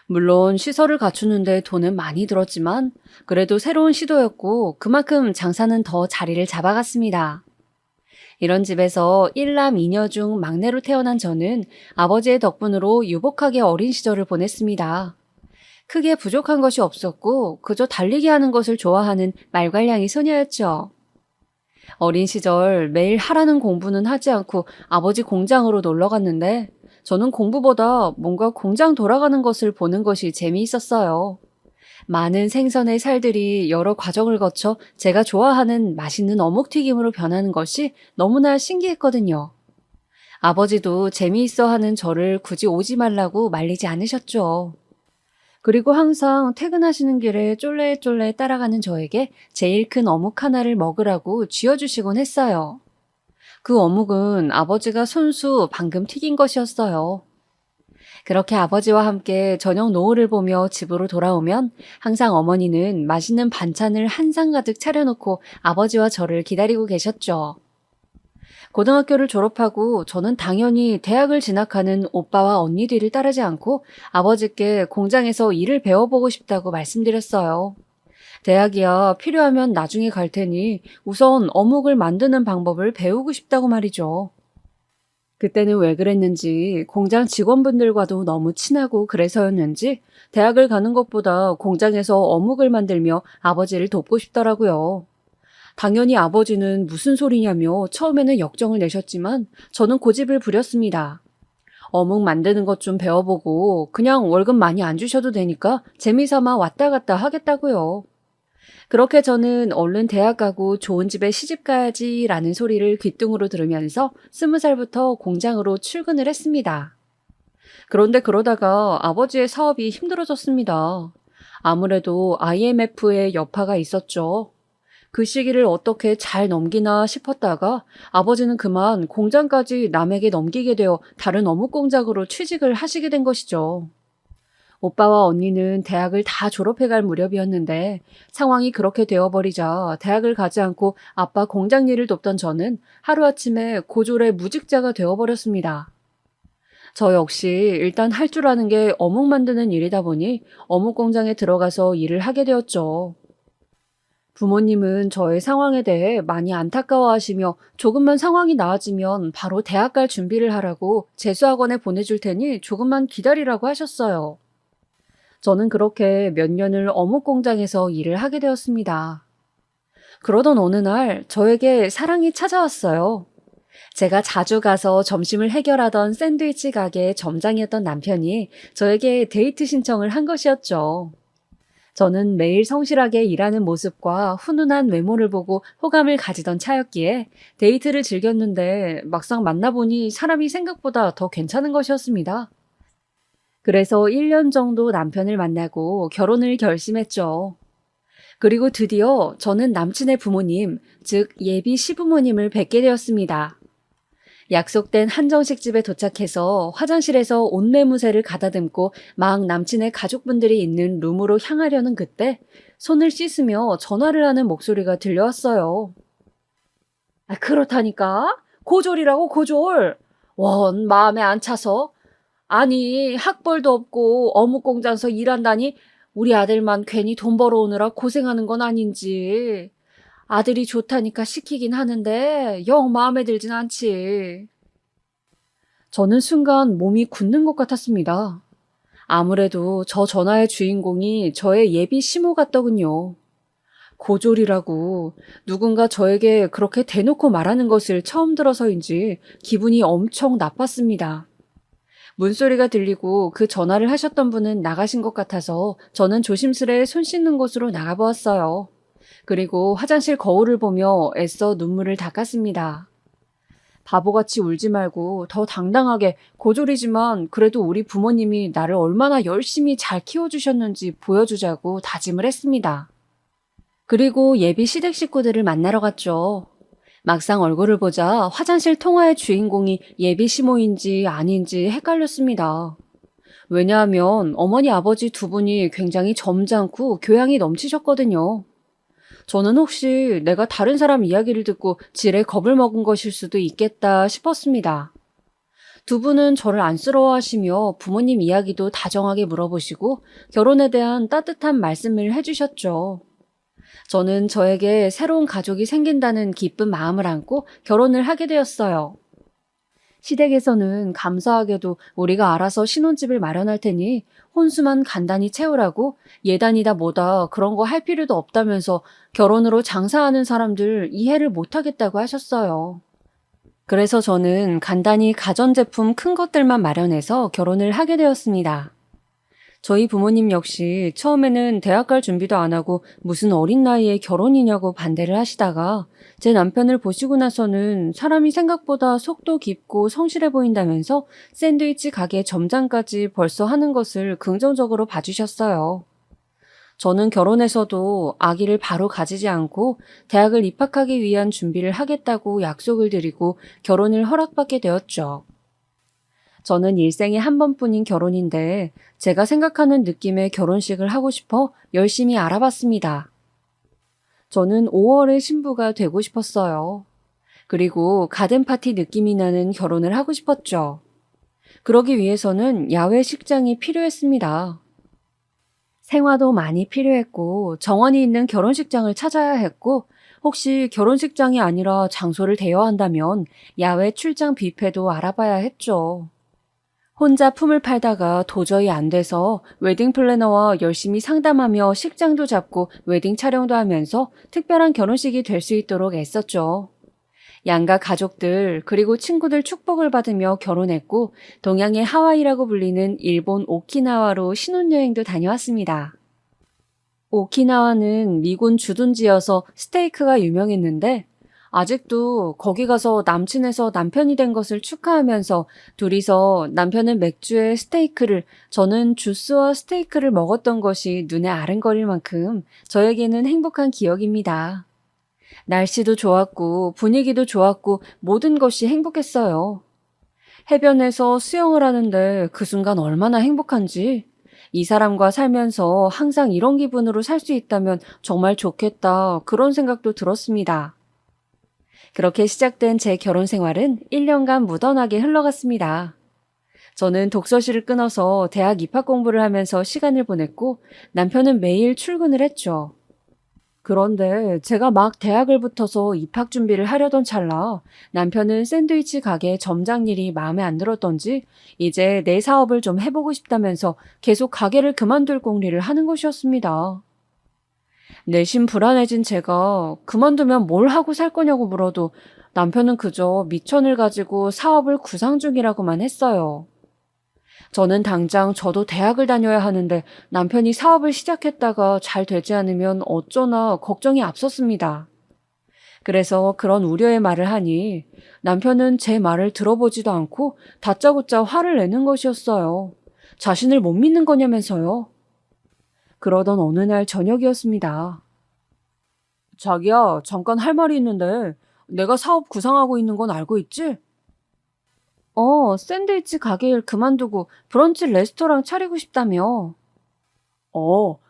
물론 시설을 갖추는데 돈은 많이 들었지만 그래도 새로운 시도였고 그만큼 장사는 더 자리를 잡아갔습니다. 이런 집에서 1남 2녀 중 막내로 태어난 저는 아버지의 덕분으로 유복하게 어린 시절을 보냈습니다. 크게 부족한 것이 없었고 그저 달리기 하는 것을 좋아하는 말괄량이 소녀였죠. 어린 시절 매일 하라는 공부는 하지 않고 아버지 공장으로 놀러 갔는데 저는 공부보다 뭔가 공장 돌아가는 것을 보는 것이 재미있었어요. 많은 생선의 살들이 여러 과정을 거쳐 제가 좋아하는 맛있는 어묵튀김으로 변하는 것이 너무나 신기했거든요. 아버지도 재미있어 하는 저를 굳이 오지 말라고 말리지 않으셨죠. 그리고 항상 퇴근하시는 길에 쫄래쫄래 따라가는 저에게 제일 큰 어묵 하나를 먹으라고 쥐어주시곤 했어요. 그 어묵은 아버지가 손수 방금 튀긴 것이었어요. 그렇게 아버지와 함께 저녁 노을을 보며 집으로 돌아오면 항상 어머니는 맛있는 반찬을 한 상 가득 차려놓고 아버지와 저를 기다리고 계셨죠. 고등학교를 졸업하고 저는 당연히 대학을 진학하는 오빠와 언니 뒤를 따르지 않고 아버지께 공장에서 일을 배워보고 싶다고 말씀드렸어요. 대학이야 필요하면 나중에 갈 테니 우선 어묵을 만드는 방법을 배우고 싶다고 말이죠. 그때는 왜 그랬는지 공장 직원분들과도 너무 친하고 그래서였는지 대학을 가는 것보다 공장에서 어묵을 만들며 아버지를 돕고 싶더라고요. 당연히 아버지는 무슨 소리냐며 처음에는 역정을 내셨지만 저는 고집을 부렸습니다. 어묵 만드는 것 좀 배워보고 그냥 월급 많이 안 주셔도 되니까 재미삼아 왔다 갔다 하겠다고요. 그렇게 저는 얼른 대학 가고 좋은 집에 시집 가야지라는 소리를 귓등으로 들으면서 20살부터 공장으로 출근을 했습니다. 그런데 그러다가 아버지의 사업이 힘들어졌습니다. 아무래도 IMF의 여파가 있었죠. 그 시기를 어떻게 잘 넘기나 싶었다가 아버지는 그만 공장까지 남에게 넘기게 되어 다른 어묵 공장으로 취직을 하시게 된 것이죠. 오빠와 언니는 대학을 다 졸업해갈 무렵이었는데 상황이 그렇게 되어버리자 대학을 가지 않고 아빠 공장 일을 돕던 저는 하루아침에 고졸의 무직자가 되어버렸습니다. 저 역시 일단 할 줄 아는 게 어묵 만드는 일이다 보니 어묵 공장에 들어가서 일을 하게 되었죠. 부모님은 저의 상황에 대해 많이 안타까워하시며 조금만 상황이 나아지면 바로 대학 갈 준비를 하라고 재수학원에 보내줄 테니 조금만 기다리라고 하셨어요. 저는 그렇게 몇 년을 어묵 공장에서 일을 하게 되었습니다. 그러던 어느 날 저에게 사랑이 찾아왔어요. 제가 자주 가서 점심을 해결하던 샌드위치 가게 점장이었던 남편이 저에게 데이트 신청을 한 것이었죠. 저는 매일 성실하게 일하는 모습과 훈훈한 외모를 보고 호감을 가지던 차였기에 데이트를 즐겼는데 막상 만나보니 사람이 생각보다 더 괜찮은 것이었습니다. 그래서 1년 정도 남편을 만나고 결혼을 결심했죠. 그리고 드디어 저는 남친의 부모님, 즉 예비 시부모님을 뵙게 되었습니다. 약속된 한정식 집에 도착해서 화장실에서 옷매무새를 가다듬고 막 남친의 가족분들이 있는 룸으로 향하려는 그때 손을 씻으며 전화를 하는 목소리가 들려왔어요. 그렇다니까? 고졸이라고 고졸! 원 마음에 안 차서? 아니 학벌도 없고 어묵 공장에서 일한다니 우리 아들만 괜히 돈 벌어오느라 고생하는 건 아닌지. 아들이 좋다니까 시키긴 하는데 영 마음에 들진 않지. 저는 순간 몸이 굳는 것 같았습니다. 아무래도 저 전화의 주인공이 저의 예비 시모 같더군요. 고졸이라고 누군가 저에게 그렇게 대놓고 말하는 것을 처음 들어서인지 기분이 엄청 나빴습니다. 문소리가 들리고 그 전화를 하셨던 분은 나가신 것 같아서 저는 조심스레 손 씻는 곳으로 나가보았어요. 그리고 화장실 거울을 보며 애써 눈물을 닦았습니다. 바보같이 울지 말고 더 당당하게 고졸이지만 그래도 우리 부모님이 나를 얼마나 열심히 잘 키워주셨는지 보여주자고 다짐을 했습니다. 그리고 예비 시댁 식구들을 만나러 갔죠. 막상 얼굴을 보자 화장실 통화의 주인공이 예비 시모인지 아닌지 헷갈렸습니다. 왜냐하면 어머니 아버지 두 분이 굉장히 점잖고 교양이 넘치셨거든요. 저는 혹시 내가 다른 사람 이야기를 듣고 지레 겁을 먹은 것일 수도 있겠다 싶었습니다. 두 분은 저를 안쓰러워하시며 부모님 이야기도 다정하게 물어보시고 결혼에 대한 따뜻한 말씀을 해주셨죠. 저는 저에게 새로운 가족이 생긴다는 기쁜 마음을 안고 결혼을 하게 되었어요. 시댁에서는 감사하게도 우리가 알아서 신혼집을 마련할 테니 혼수만 간단히 채우라고 예단이다 뭐다 그런 거 할 필요도 없다면서 결혼으로 장사하는 사람들 이해를 못하겠다고 하셨어요. 그래서 저는 간단히 가전제품 큰 것들만 마련해서 결혼을 하게 되었습니다. 저희 부모님 역시 처음에는 대학 갈 준비도 안 하고 무슨 어린 나이에 결혼이냐고 반대를 하시다가 제 남편을 보시고 나서는 사람이 생각보다 속도 깊고 성실해 보인다면서 샌드위치 가게 점장까지 벌써 하는 것을 긍정적으로 봐주셨어요. 저는 결혼해서도 아기를 바로 가지지 않고 대학을 입학하기 위한 준비를 하겠다고 약속을 드리고 결혼을 허락받게 되었죠. 저는 일생에 한 번뿐인 결혼인데 제가 생각하는 느낌의 결혼식을 하고 싶어 열심히 알아봤습니다. 저는 5월의 신부가 되고 싶었어요. 그리고 가든파티 느낌이 나는 결혼을 하고 싶었죠. 그러기 위해서는 야외 식장이 필요했습니다. 생화도 많이 필요했고 정원이 있는 결혼식장을 찾아야 했고 혹시 결혼식장이 아니라 장소를 대여한다면 야외 출장 뷔페도 알아봐야 했죠. 혼자 품을 팔다가 도저히 안 돼서 웨딩 플래너와 열심히 상담하며 식장도 잡고 웨딩 촬영도 하면서 특별한 결혼식이 될 수 있도록 애썼죠. 양가 가족들 그리고 친구들 축복을 받으며 결혼했고 동양의 하와이라고 불리는 일본 오키나와로 신혼여행도 다녀왔습니다. 오키나와는 미군 주둔지여서 스테이크가 유명했는데 아직도 거기 가서 남친에서 남편이 된 것을 축하하면서 둘이서 남편은 맥주에 스테이크를 저는 주스와 스테이크를 먹었던 것이 눈에 아른거릴 만큼 저에게는 행복한 기억입니다. 날씨도 좋았고 분위기도 좋았고 모든 것이 행복했어요. 해변에서 수영을 하는데 그 순간 얼마나 행복한지 이 사람과 살면서 항상 이런 기분으로 살 수 있다면 정말 좋겠다 그런 생각도 들었습니다. 그렇게 시작된 제 결혼 생활은 1년간 무던하게 흘러갔습니다. 저는 독서실을 끊어서 대학 입학 공부를 하면서 시간을 보냈고 남편은 매일 출근을 했죠. 그런데 제가 막 대학을 붙어서 입학 준비를 하려던 찰나 남편은 샌드위치 가게 점장 일이 마음에 안 들었던지 이제 내 사업을 좀 해보고 싶다면서 계속 가게를 그만둘 공리를 하는 것이었습니다. 내심 불안해진 제가 그만두면 뭘 하고 살 거냐고 물어도 남편은 그저 미천을 가지고 사업을 구상 중이라고만 했어요. 저는 당장 저도 대학을 다녀야 하는데 남편이 사업을 시작했다가 잘 되지 않으면 어쩌나 걱정이 앞섰습니다. 그래서 그런 우려의 말을 하니 남편은 제 말을 들어보지도 않고 다짜고짜 화를 내는 것이었어요. 자신을 못 믿는 거냐면서요. 그러던 어느 날 저녁이었습니다. 자기야, 잠깐 할 말이 있는데 내가 사업 구상하고 있는 건 알고 있지? 샌드위치 가게 일 그만두고 브런치 레스토랑 차리고 싶다며.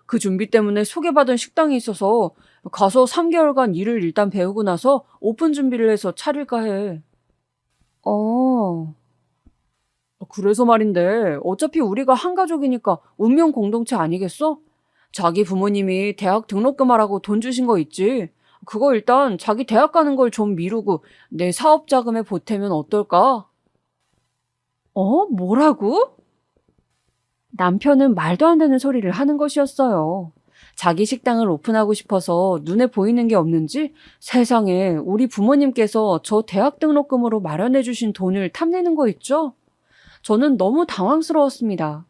그 준비 때문에 소개받은 식당이 있어서 가서 3개월간 일을 일단 배우고 나서 오픈 준비를 해서 차릴까 해. 어, 그래서 말인데 어차피 우리가 한 가족이니까 운명 공동체 아니겠어? 자기 부모님이 대학 등록금 하라고 돈 주신 거 있지? 그거 일단 자기 대학 가는 걸 좀 미루고 내 사업 자금에 보태면 어떨까? 뭐라고? 남편은 말도 안 되는 소리를 하는 것이었어요. 자기 식당을 오픈하고 싶어서 눈에 보이는 게 없는지 세상에 우리 부모님께서 저 대학 등록금으로 마련해 주신 돈을 탐내는 거 있죠? 저는 너무 당황스러웠습니다.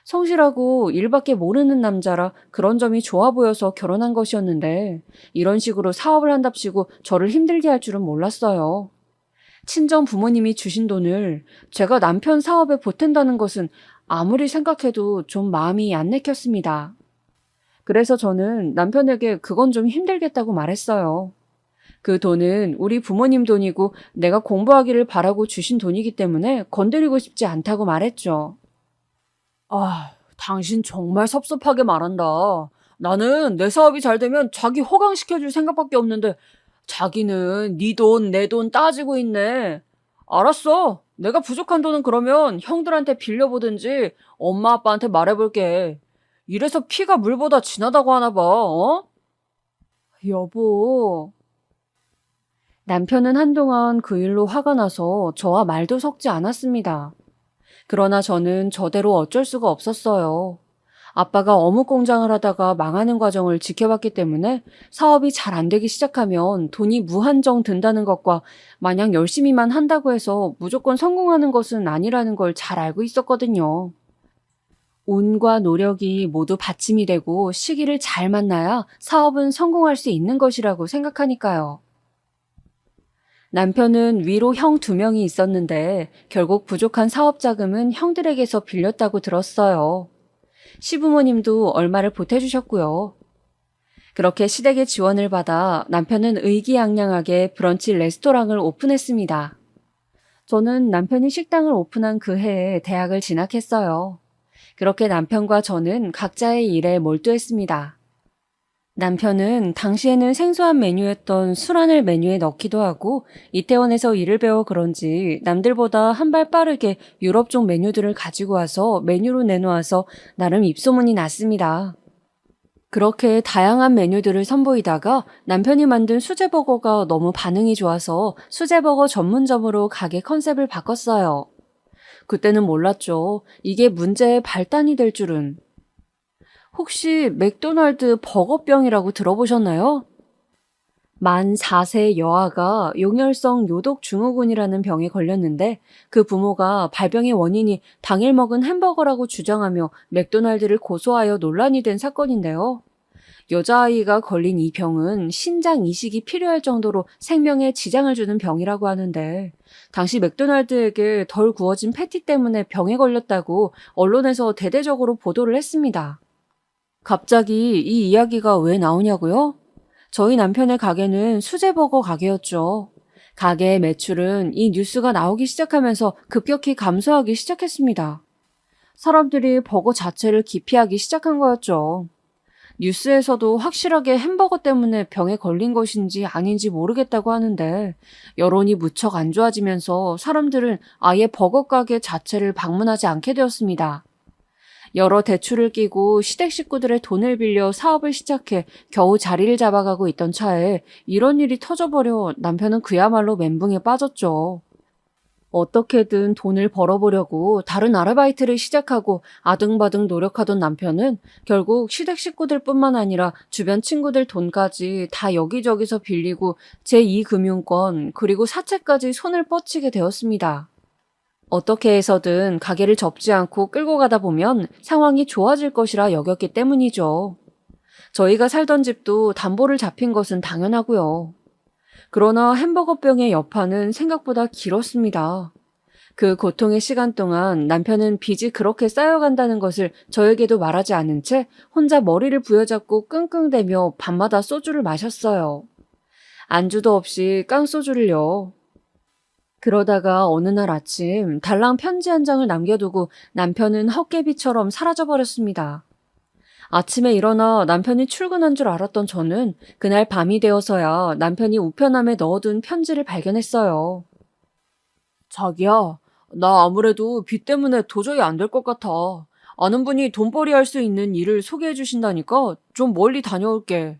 성실하고 일밖에 모르는 남자라 그런 점이 좋아 보여서 결혼한 것이었는데 이런 식으로 사업을 한답시고 저를 힘들게 할 줄은 몰랐어요. 친정 부모님이 주신 돈을 제가 남편 사업에 보탠다는 것은 아무리 생각해도 좀 마음이 안 내켰습니다. 그래서 저는 남편에게 그건 좀 힘들겠다고 말했어요. 그 돈은 우리 부모님 돈이고 내가 공부하기를 바라고 주신 돈이기 때문에 건드리고 싶지 않다고 말했죠. 당신 정말 섭섭하게 말한다. 나는 내 사업이 잘 되면 자기 호강시켜줄 생각밖에 없는데 자기는 네 돈, 내 돈 따지고 있네. 알았어. 내가 부족한 돈은 그러면 형들한테 빌려보든지 엄마 아빠한테 말해볼게. 이래서 피가 물보다 진하다고 하나 봐, 어? 여보. 남편은 한동안 그 일로 화가 나서 저와 말도 섞지 않았습니다. 그러나 저는 저대로 어쩔 수가 없었어요. 아빠가 어묵 공장을 하다가 망하는 과정을 지켜봤기 때문에 사업이 잘 안 되기 시작하면 돈이 무한정 든다는 것과 마냥 열심히만 한다고 해서 무조건 성공하는 것은 아니라는 걸 잘 알고 있었거든요. 운과 노력이 모두 받침이 되고 시기를 잘 만나야 사업은 성공할 수 있는 것이라고 생각하니까요. 남편은 위로 형 2명이 있었는데 결국 부족한 사업 자금은 형들에게서 빌렸다고 들었어요. 시부모님도 얼마를 보태주셨고요. 그렇게 시댁의 지원을 받아 남편은 의기양양하게 브런치 레스토랑을 오픈했습니다. 저는 남편이 식당을 오픈한 그 해에 대학을 진학했어요. 그렇게 남편과 저는 각자의 일에 몰두했습니다. 남편은 당시에는 생소한 메뉴였던 술안을 메뉴에 넣기도 하고 이태원에서 일을 배워 그런지 남들보다 한 발 빠르게 유럽 쪽 메뉴들을 가지고 와서 메뉴로 내놓아서 나름 입소문이 났습니다. 그렇게 다양한 메뉴들을 선보이다가 남편이 만든 수제버거가 너무 반응이 좋아서 수제버거 전문점으로 가게 컨셉을 바꿨어요. 그때는 몰랐죠. 이게 문제의 발단이 될 줄은. 혹시 맥도날드 버거병이라고 들어보셨나요? 만 4세 여아가 용혈성 요독 증후군이라는 병에 걸렸는데 그 부모가 발병의 원인이 당일 먹은 햄버거라고 주장하며 맥도날드를 고소하여 논란이 된 사건인데요. 여자아이가 걸린 이 병은 신장 이식이 필요할 정도로 생명에 지장을 주는 병이라고 하는데 당시 맥도날드에게 덜 구워진 패티 때문에 병에 걸렸다고 언론에서 대대적으로 보도를 했습니다. 갑자기 이 이야기가 왜 나오냐고요? 저희 남편의 가게는 수제버거 가게였죠. 가게의 매출은 이 뉴스가 나오기 시작하면서 급격히 감소하기 시작했습니다. 사람들이 버거 자체를 기피하기 시작한 거였죠. 뉴스에서도 확실하게 햄버거 때문에 병에 걸린 것인지 아닌지 모르겠다고 하는데 여론이 무척 안 좋아지면서 사람들은 아예 버거 가게 자체를 방문하지 않게 되었습니다. 여러 대출을 끼고 시댁 식구들의 돈을 빌려 사업을 시작해 겨우 자리를 잡아가고 있던 차에 이런 일이 터져버려 남편은 그야말로 멘붕에 빠졌죠. 어떻게든 돈을 벌어보려고 다른 아르바이트를 시작하고 아등바등 노력하던 남편은 결국 시댁 식구들뿐만 아니라 주변 친구들 돈까지 다 여기저기서 빌리고 제2금융권 그리고 사채까지 손을 뻗치게 되었습니다. 어떻게 해서든 가게를 접지 않고 끌고 가다 보면 상황이 좋아질 것이라 여겼기 때문이죠. 저희가 살던 집도 담보를 잡힌 것은 당연하고요. 그러나 햄버거병의 여파는 생각보다 길었습니다. 그 고통의 시간 동안 남편은 빚이 그렇게 쌓여간다는 것을 저에게도 말하지 않은 채 혼자 머리를 부여잡고 끙끙대며 밤마다 소주를 마셨어요. 안주도 없이 깡소주를요. 그러다가 어느 날 아침 달랑 편지 한 장을 남겨두고 남편은 헛개비처럼 사라져버렸습니다. 아침에 일어나 남편이 출근한 줄 알았던 저는 그날 밤이 되어서야 남편이 우편함에 넣어둔 편지를 발견했어요. 자기야, 나 아무래도 빚 때문에 도저히 안 될 것 같아. 아는 분이 돈벌이 할 수 있는 일을 소개해 주신다니까 좀 멀리 다녀올게.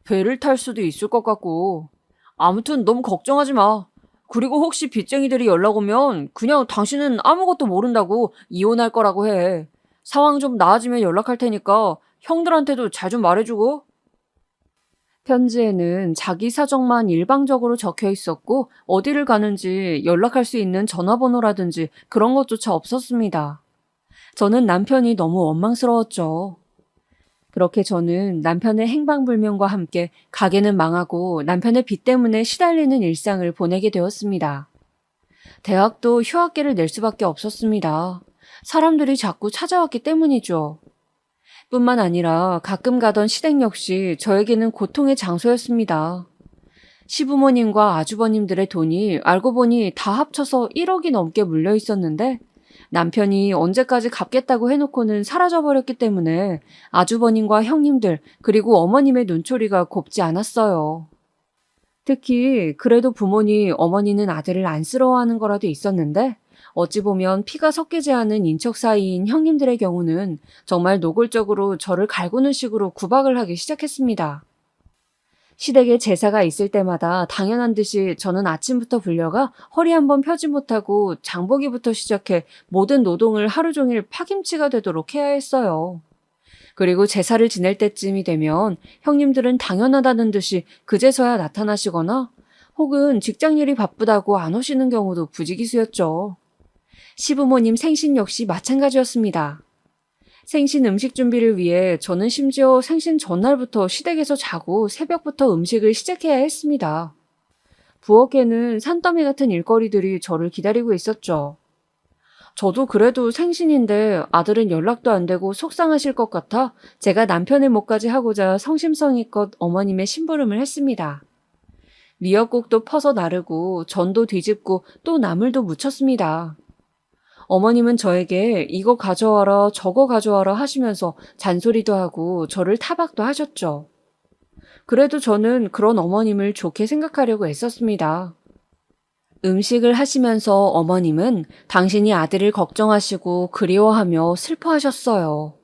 배를 탈 수도 있을 것 같고. 아무튼 너무 걱정하지 마. 그리고 혹시 빚쟁이들이 연락 오면 그냥 당신은 아무것도 모른다고 이혼할 거라고 해. 상황 좀 나아지면 연락할 테니까 형들한테도 잘 좀 말해주고. 편지에는 자기 사정만 일방적으로 적혀 있었고 어디를 가는지 연락할 수 있는 전화번호라든지 그런 것조차 없었습니다. 저는 남편이 너무 원망스러웠죠. 그렇게 저는 남편의 행방불명과 함께 가게는 망하고 남편의 빚 때문에 시달리는 일상을 보내게 되었습니다. 대학도 휴학계를 낼 수밖에 없었습니다. 사람들이 자꾸 찾아왔기 때문이죠. 뿐만 아니라 가끔 가던 시댁 역시 저에게는 고통의 장소였습니다. 시부모님과 아주버님들의 돈이 알고 보니 다 합쳐서 1억이 넘게 물려 있었는데 남편이 언제까지 갚겠다고 해놓고는 사라져버렸기 때문에 아주버님과 형님들 그리고 어머님의 눈초리가 곱지 않았어요. 특히 그래도 부모니 어머니는 아들을 안쓰러워하는 거라도 있었는데 어찌 보면 피가 섞이지 않은 인척 사이인 형님들의 경우는 정말 노골적으로 저를 갈구는 식으로 구박을 하기 시작했습니다. 시댁에 제사가 있을 때마다 당연한 듯이 저는 아침부터 불려가 허리 한번 펴지 못하고 장보기부터 시작해 모든 노동을 하루 종일 파김치가 되도록 해야 했어요. 그리고 제사를 지낼 때쯤이 되면 형님들은 당연하다는 듯이 그제서야 나타나시거나 혹은 직장일이 바쁘다고 안 오시는 경우도 부지기수였죠. 시부모님 생신 역시 마찬가지였습니다. 생신 음식 준비를 위해 저는 심지어 생신 전날부터 시댁에서 자고 새벽부터 음식을 시작해야 했습니다. 부엌에는 산더미 같은 일거리들이 저를 기다리고 있었죠. 저도 그래도 생신인데 아들은 연락도 안 되고 속상하실 것 같아 제가 남편의 몫까지 하고자 성심성의껏 어머님의 심부름을 했습니다. 미역국도 퍼서 나르고 전도 뒤집고 또 나물도 무쳤습니다. 어머님은 저에게 이거 가져와라 저거 가져와라 하시면서 잔소리도 하고 저를 타박도 하셨죠. 그래도 저는 그런 어머님을 좋게 생각하려고 애썼습니다. 음식을 하시면서 어머님은 당신이 아들을 걱정하시고 그리워하며 슬퍼하셨어요.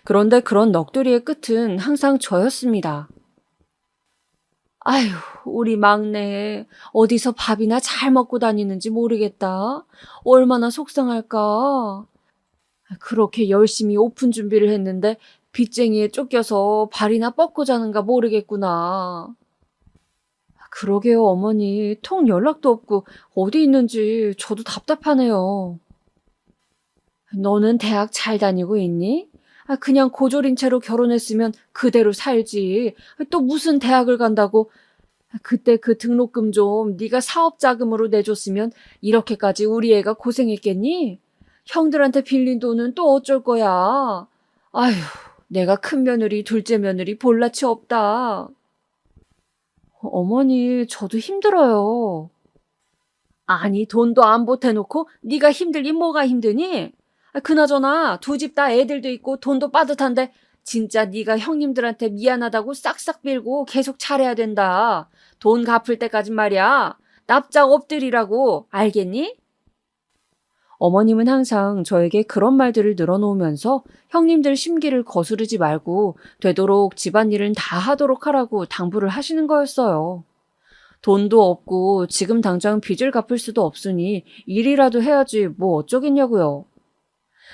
그런데 그런 넋두리의 끝은 항상 저였습니다. 아휴, 우리 막내 어디서 밥이나 잘 먹고 다니는지 모르겠다. 얼마나 속상할까. 그렇게 열심히 오픈 준비를 했는데 빚쟁이에 쫓겨서 발이나 뻗고 자는가 모르겠구나. 그러게요, 어머니. 통 연락도 없고 어디 있는지 저도 답답하네요. 너는 대학 잘 다니고 있니? 그냥 고졸인 채로 결혼했으면 그대로 살지. 또 무슨 대학을 간다고. 그때 그 등록금 좀 네가 사업 자금으로 내줬으면 이렇게까지 우리 애가 고생했겠니? 형들한테 빌린 돈은 또 어쩔 거야. 아휴, 내가 큰 며느리, 둘째 며느리 볼라치 없다. 어머니, 저도 힘들어요. 아니, 돈도 안 보태놓고 네가 힘들긴 뭐가 힘드니? 그나저나 두 집 다 애들도 있고 돈도 빠듯한데 진짜 네가 형님들한테 미안하다고 싹싹 빌고 계속 차려야 된다. 돈 갚을 때까진 말이야. 납작 엎드리라고. 알겠니? 어머님은 항상 저에게 그런 말들을 늘어놓으면서 형님들 심기를 거스르지 말고 되도록 집안일은 다 하도록 하라고 당부를 하시는 거였어요. 돈도 없고 지금 당장 빚을 갚을 수도 없으니 일이라도 해야지 뭐 어쩌겠냐고요.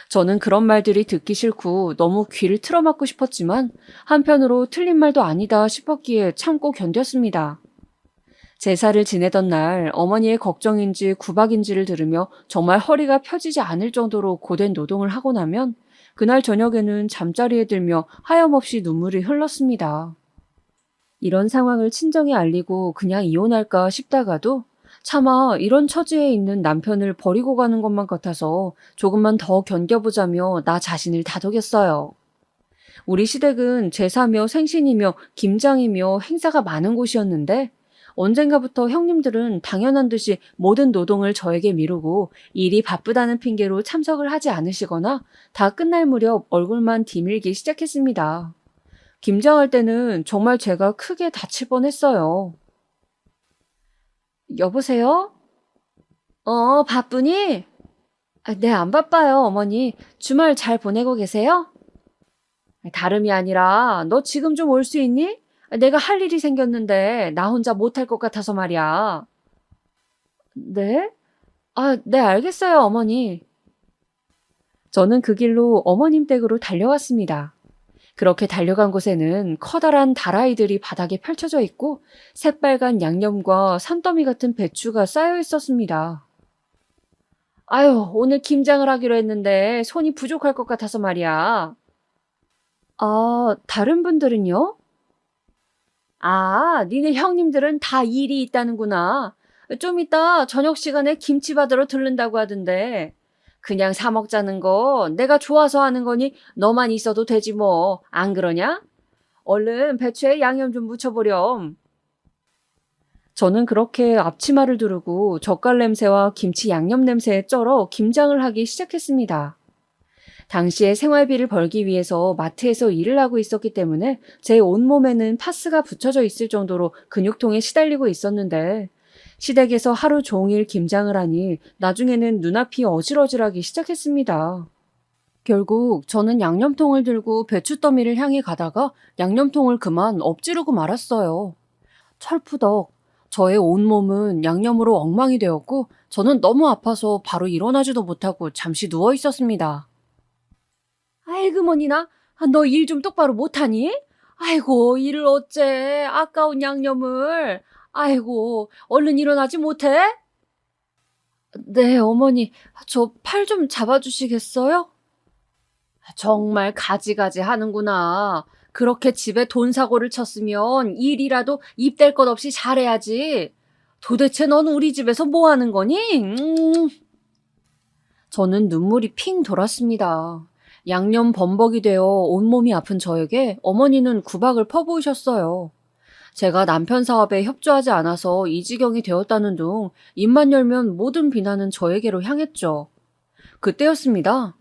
저는 그런 말들이 듣기 싫고 너무 귀를 틀어막고 싶었지만 한편으로 틀린 말도 아니다 싶었기에 참고 견뎠습니다. 제사를 지내던 날 어머니의 걱정인지 구박인지를 들으며 정말 허리가 펴지지 않을 정도로 고된 노동을 하고 나면 그날 저녁에는 잠자리에 들며 하염없이 눈물이 흘렀습니다. 이런 상황을 친정에 알리고 그냥 이혼할까 싶다가도 차마 이런 처지에 있는 남편을 버리고 가는 것만 같아서 조금만 더 견뎌보자며 나 자신을 다독였어요. 우리 시댁은 제사며 생신이며 김장이며 행사가 많은 곳이었는데 언젠가부터 형님들은 당연한 듯이 모든 노동을 저에게 미루고 일이 바쁘다는 핑계로 참석을 하지 않으시거나 다 끝날 무렵 얼굴만 디밀기 시작했습니다. 김장할 때는 정말 제가 크게 다칠 뻔했어요. 여보세요? 바쁘니? 네, 안 바빠요, 어머니. 주말 잘 보내고 계세요? 다름이 아니라 너 지금 좀 올 수 있니? 내가 할 일이 생겼는데 나 혼자 못할 것 같아서 말이야. 네? 네, 알겠어요, 어머니. 저는 그 길로 어머님 댁으로 달려왔습니다. 그렇게 달려간 곳에는 커다란 다라이들이 바닥에 펼쳐져 있고 새빨간 양념과 산더미 같은 배추가 쌓여 있었습니다. 아유, 오늘 김장을 하기로 했는데 손이 부족할 것 같아서 말이야. 다른 분들은요? 니네 형님들은 다 일이 있다는구나. 좀 이따 저녁 시간에 김치 받으러 들른다고 하던데. 그냥 사 먹자는 거 내가 좋아서 하는 거니 너만 있어도 되지 뭐. 안 그러냐? 얼른 배추에 양념 좀 묻혀보렴. 저는 그렇게 앞치마를 두르고 젓갈 냄새와 김치 양념 냄새에 쩔어 김장을 하기 시작했습니다. 당시에 생활비를 벌기 위해서 마트에서 일을 하고 있었기 때문에 제 온몸에는 파스가 붙여져 있을 정도로 근육통에 시달리고 있었는데 시댁에서 하루 종일 김장을 하니 나중에는 눈앞이 어질어질하기 시작했습니다. 결국 저는 양념통을 들고 배추더미를 향해 가다가 양념통을 그만 엎지르고 말았어요. 철푸덕 저의 온몸은 양념으로 엉망이 되었고 저는 너무 아파서 바로 일어나지도 못하고 잠시 누워 있었습니다. 아이고 머니나, 너 일 좀 똑바로 못하니? 아이고 일을 어째, 아까운 양념을. 아이고 얼른 일어나지 못해? 네 어머니, 저 팔 좀 잡아주시겠어요? 정말 가지가지 하는구나. 그렇게 집에 돈 사고를 쳤으면 일이라도 입댈 것 없이 잘해야지. 도대체 넌 우리 집에서 뭐 하는 거니? 저는 눈물이 핑 돌았습니다. 양념 범벅이 되어 온몸이 아픈 저에게 어머니는 구박을 퍼부으셨어요. 제가 남편 사업에 협조하지 않아서 이 지경이 되었다는 둥 입만 열면 모든 비난은 저에게로 향했죠. 그때였습니다.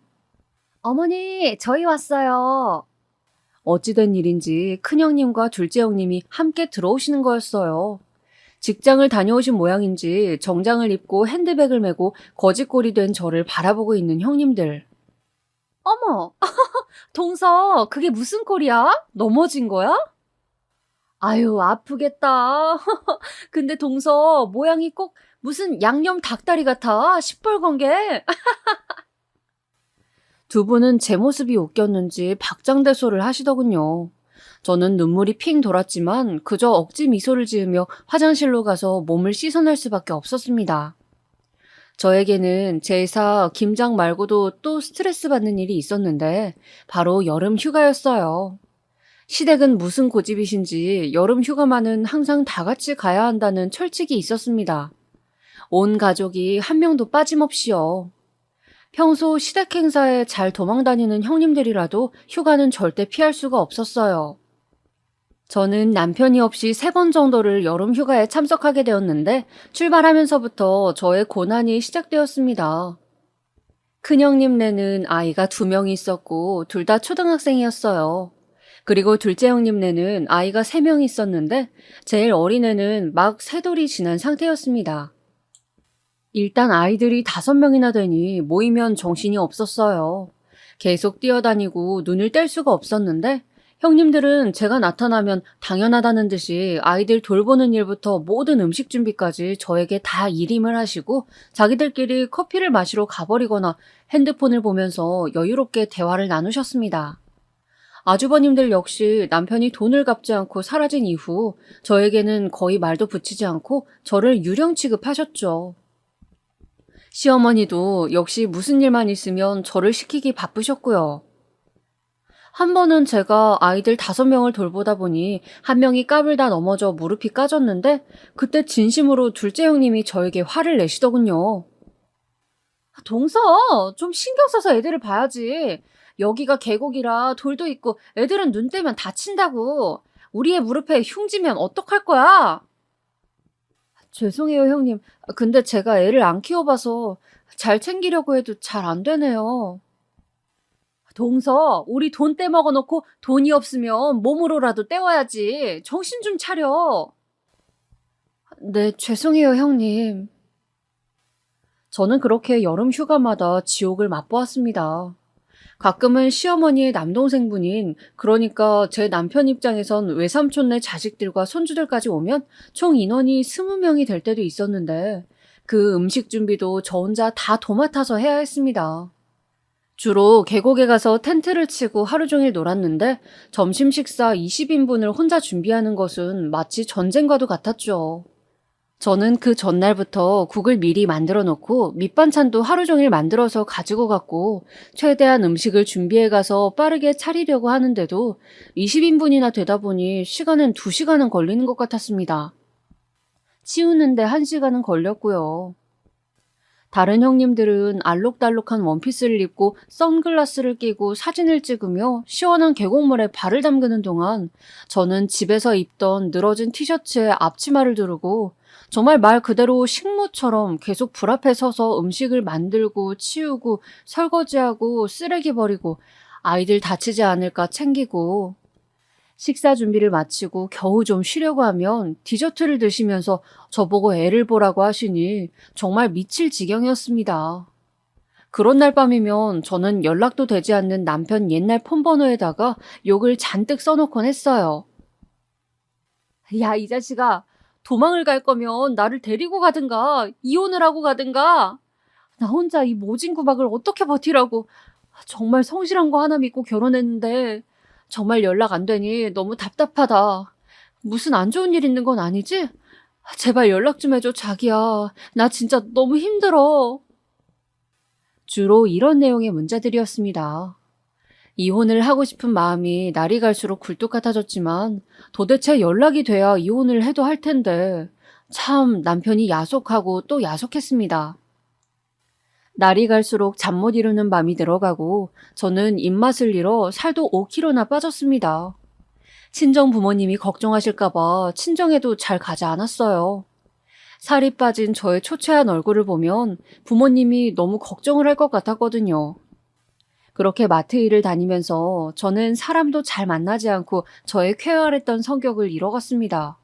어머니, 저희 왔어요. 어찌된 일인지 큰형님과 둘째 형님이 함께 들어오시는 거였어요. 직장을 다녀오신 모양인지 정장을 입고 핸드백을 메고 거짓골이 된 저를 바라보고 있는 형님들. 어머, 동서, 그게 무슨 꼴이야? 넘어진 거야? 아유, 아프겠다. 근데 동서, 모양이 꼭 무슨 양념 닭다리 같아. 시뻘건 게. 두 분은 제 모습이 웃겼는지 박장대소를 하시더군요. 저는 눈물이 핑 돌았지만 그저 억지 미소를 지으며 화장실로 가서 몸을 씻어낼 수밖에 없었습니다. 저에게는 제사, 김장 말고도 또 스트레스 받는 일이 있었는데 바로 여름 휴가였어요. 시댁은 무슨 고집이신지 여름 휴가만은 항상 다 같이 가야 한다는 철칙이 있었습니다. 온 가족이 한 명도 빠짐없이요. 평소 시댁 행사에 잘 도망다니는 형님들이라도 휴가는 절대 피할 수가 없었어요. 저는 남편이 없이 3번 정도를 여름 휴가에 참석하게 되었는데 출발하면서부터 저의 고난이 시작되었습니다. 큰형님네는 아이가 2명이 있었고 둘 다 초등학생이었어요. 그리고 둘째 형님네는 아이가 3명이 있었는데 제일 어린애는 막 3돌이 지난 상태였습니다. 일단 아이들이 5명이나 되니 모이면 정신이 없었어요. 계속 뛰어다니고 눈을 뗄 수가 없었는데 형님들은 제가 나타나면 당연하다는 듯이 아이들 돌보는 일부터 모든 음식 준비까지 저에게 다 일임을 하시고 자기들끼리 커피를 마시러 가버리거나 핸드폰을 보면서 여유롭게 대화를 나누셨습니다. 아주버님들 역시 남편이 돈을 갚지 않고 사라진 이후 저에게는 거의 말도 붙이지 않고 저를 유령 취급하셨죠. 시어머니도 역시 무슨 일만 있으면 저를 시키기 바쁘셨고요. 한 번은 제가 아이들 5명을 돌보다 보니 한 명이 까불다 넘어져 무릎이 까졌는데 그때 진심으로 둘째 형님이 저에게 화를 내시더군요. 동서, 좀 신경 써서 애들을 봐야지. 여기가 계곡이라 돌도 있고 애들은 눈 떼면 다친다고. 우리 애 무릎에 흉지면 어떡할 거야? 죄송해요, 형님. 근데 제가 애를 안 키워봐서 잘 챙기려고 해도 잘 안 되네요. 동서, 우리 돈 떼먹어 놓고 돈이 없으면 몸으로라도 떼와야지. 정신 좀 차려. 네, 죄송해요, 형님. 저는 그렇게 여름 휴가마다 지옥을 맛보았습니다. 가끔은 시어머니의 남동생분인, 그러니까 제 남편 입장에선 외삼촌네 자식들과 손주들까지 오면 총 인원이 20명이 될 때도 있었는데 그 음식 준비도 저 혼자 다 도맡아서 해야 했습니다. 주로 계곡에 가서 텐트를 치고 하루 종일 놀았는데 점심 식사 20인분을 혼자 준비하는 것은 마치 전쟁과도 같았죠. 저는 그 전날부터 국을 미리 만들어 놓고 밑반찬도 하루 종일 만들어서 가지고 갔고 최대한 음식을 준비해 가서 빠르게 차리려고 하는데도 20인분이나 되다 보니 시간은 2시간은 걸리는 것 같았습니다. 치우는데 1시간은 걸렸고요. 다른 형님들은 알록달록한 원피스를 입고 선글라스를 끼고 사진을 찍으며 시원한 계곡물에 발을 담그는 동안 저는 집에서 입던 늘어진 티셔츠에 앞치마를 두르고 정말 말 그대로 식모처럼 계속 불 앞에 서서 음식을 만들고 치우고 설거지하고 쓰레기 버리고 아이들 다치지 않을까 챙기고 식사 준비를 마치고 겨우 좀 쉬려고 하면 디저트를 드시면서 저보고 애를 보라고 하시니 정말 미칠 지경이었습니다. 그런 날 밤이면 저는 연락도 되지 않는 남편 옛날 폰번호에다가 욕을 잔뜩 써놓곤 했어요. 야, 이 자식아. 도망을 갈 거면 나를 데리고 가든가 이혼을 하고 가든가. 나 혼자 이 모진 구박을 어떻게 버티라고. 정말 성실한 거 하나 믿고 결혼했는데 정말 연락 안 되니 너무 답답하다. 무슨 안 좋은 일 있는 건 아니지? 제발 연락 좀 해줘, 자기야. 나 진짜 너무 힘들어. 주로 이런 내용의 문자들이었습니다. 이혼을 하고 싶은 마음이 날이 갈수록 굴뚝 같아졌지만 도대체 연락이 돼야 이혼을 해도 할 텐데 참 남편이 야속하고 또 야속했습니다. 날이 갈수록 잠 못 이루는 밤이 들어가고 저는 입맛을 잃어 살도 5kg나 빠졌습니다. 친정 부모님이 걱정하실까봐 친정에도 잘 가지 않았어요. 살이 빠진 저의 초췌한 얼굴을 보면 부모님이 너무 걱정을 할 것 같았거든요. 그렇게 마트 일을 다니면서 저는 사람도 잘 만나지 않고 저의 쾌활했던 성격을 잃어갔습니다.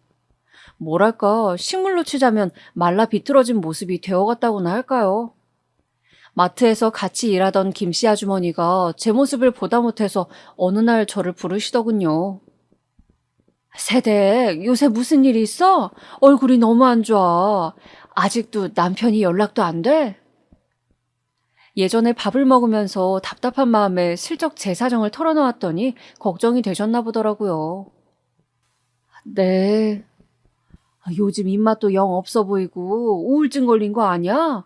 뭐랄까, 식물로 치자면 말라 비틀어진 모습이 되어갔다고나 할까요? 마트에서 같이 일하던 김씨 아주머니가 제 모습을 보다 못해서 어느 날 저를 부르시더군요. 세댁, 요새 무슨 일이 있어? 얼굴이 너무 안 좋아. 아직도 남편이 연락도 안 돼? 예전에 밥을 먹으면서 답답한 마음에 슬쩍 제 사정을 털어놓았더니 걱정이 되셨나 보더라고요. 네. 요즘 입맛도 영 없어 보이고 우울증 걸린 거 아니야?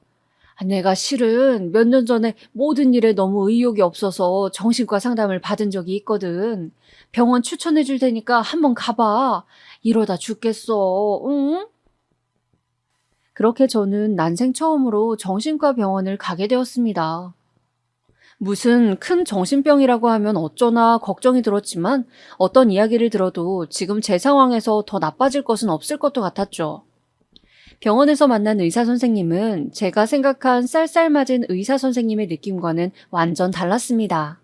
내가 실은 몇 년 전에 모든 일에 너무 의욕이 없어서 정신과 상담을 받은 적이 있거든. 병원 추천해 줄 테니까 한번 가봐. 이러다 죽겠어. 응? 그렇게 저는 난생 처음으로 정신과 병원을 가게 되었습니다. 무슨 큰 정신병이라고 하면 어쩌나 걱정이 들었지만 어떤 이야기를 들어도 지금 제 상황에서 더 나빠질 것은 없을 것도 같았죠. 병원에서 만난 의사 선생님은 제가 생각한 쌀쌀맞은 의사 선생님의 느낌과는 완전 달랐습니다.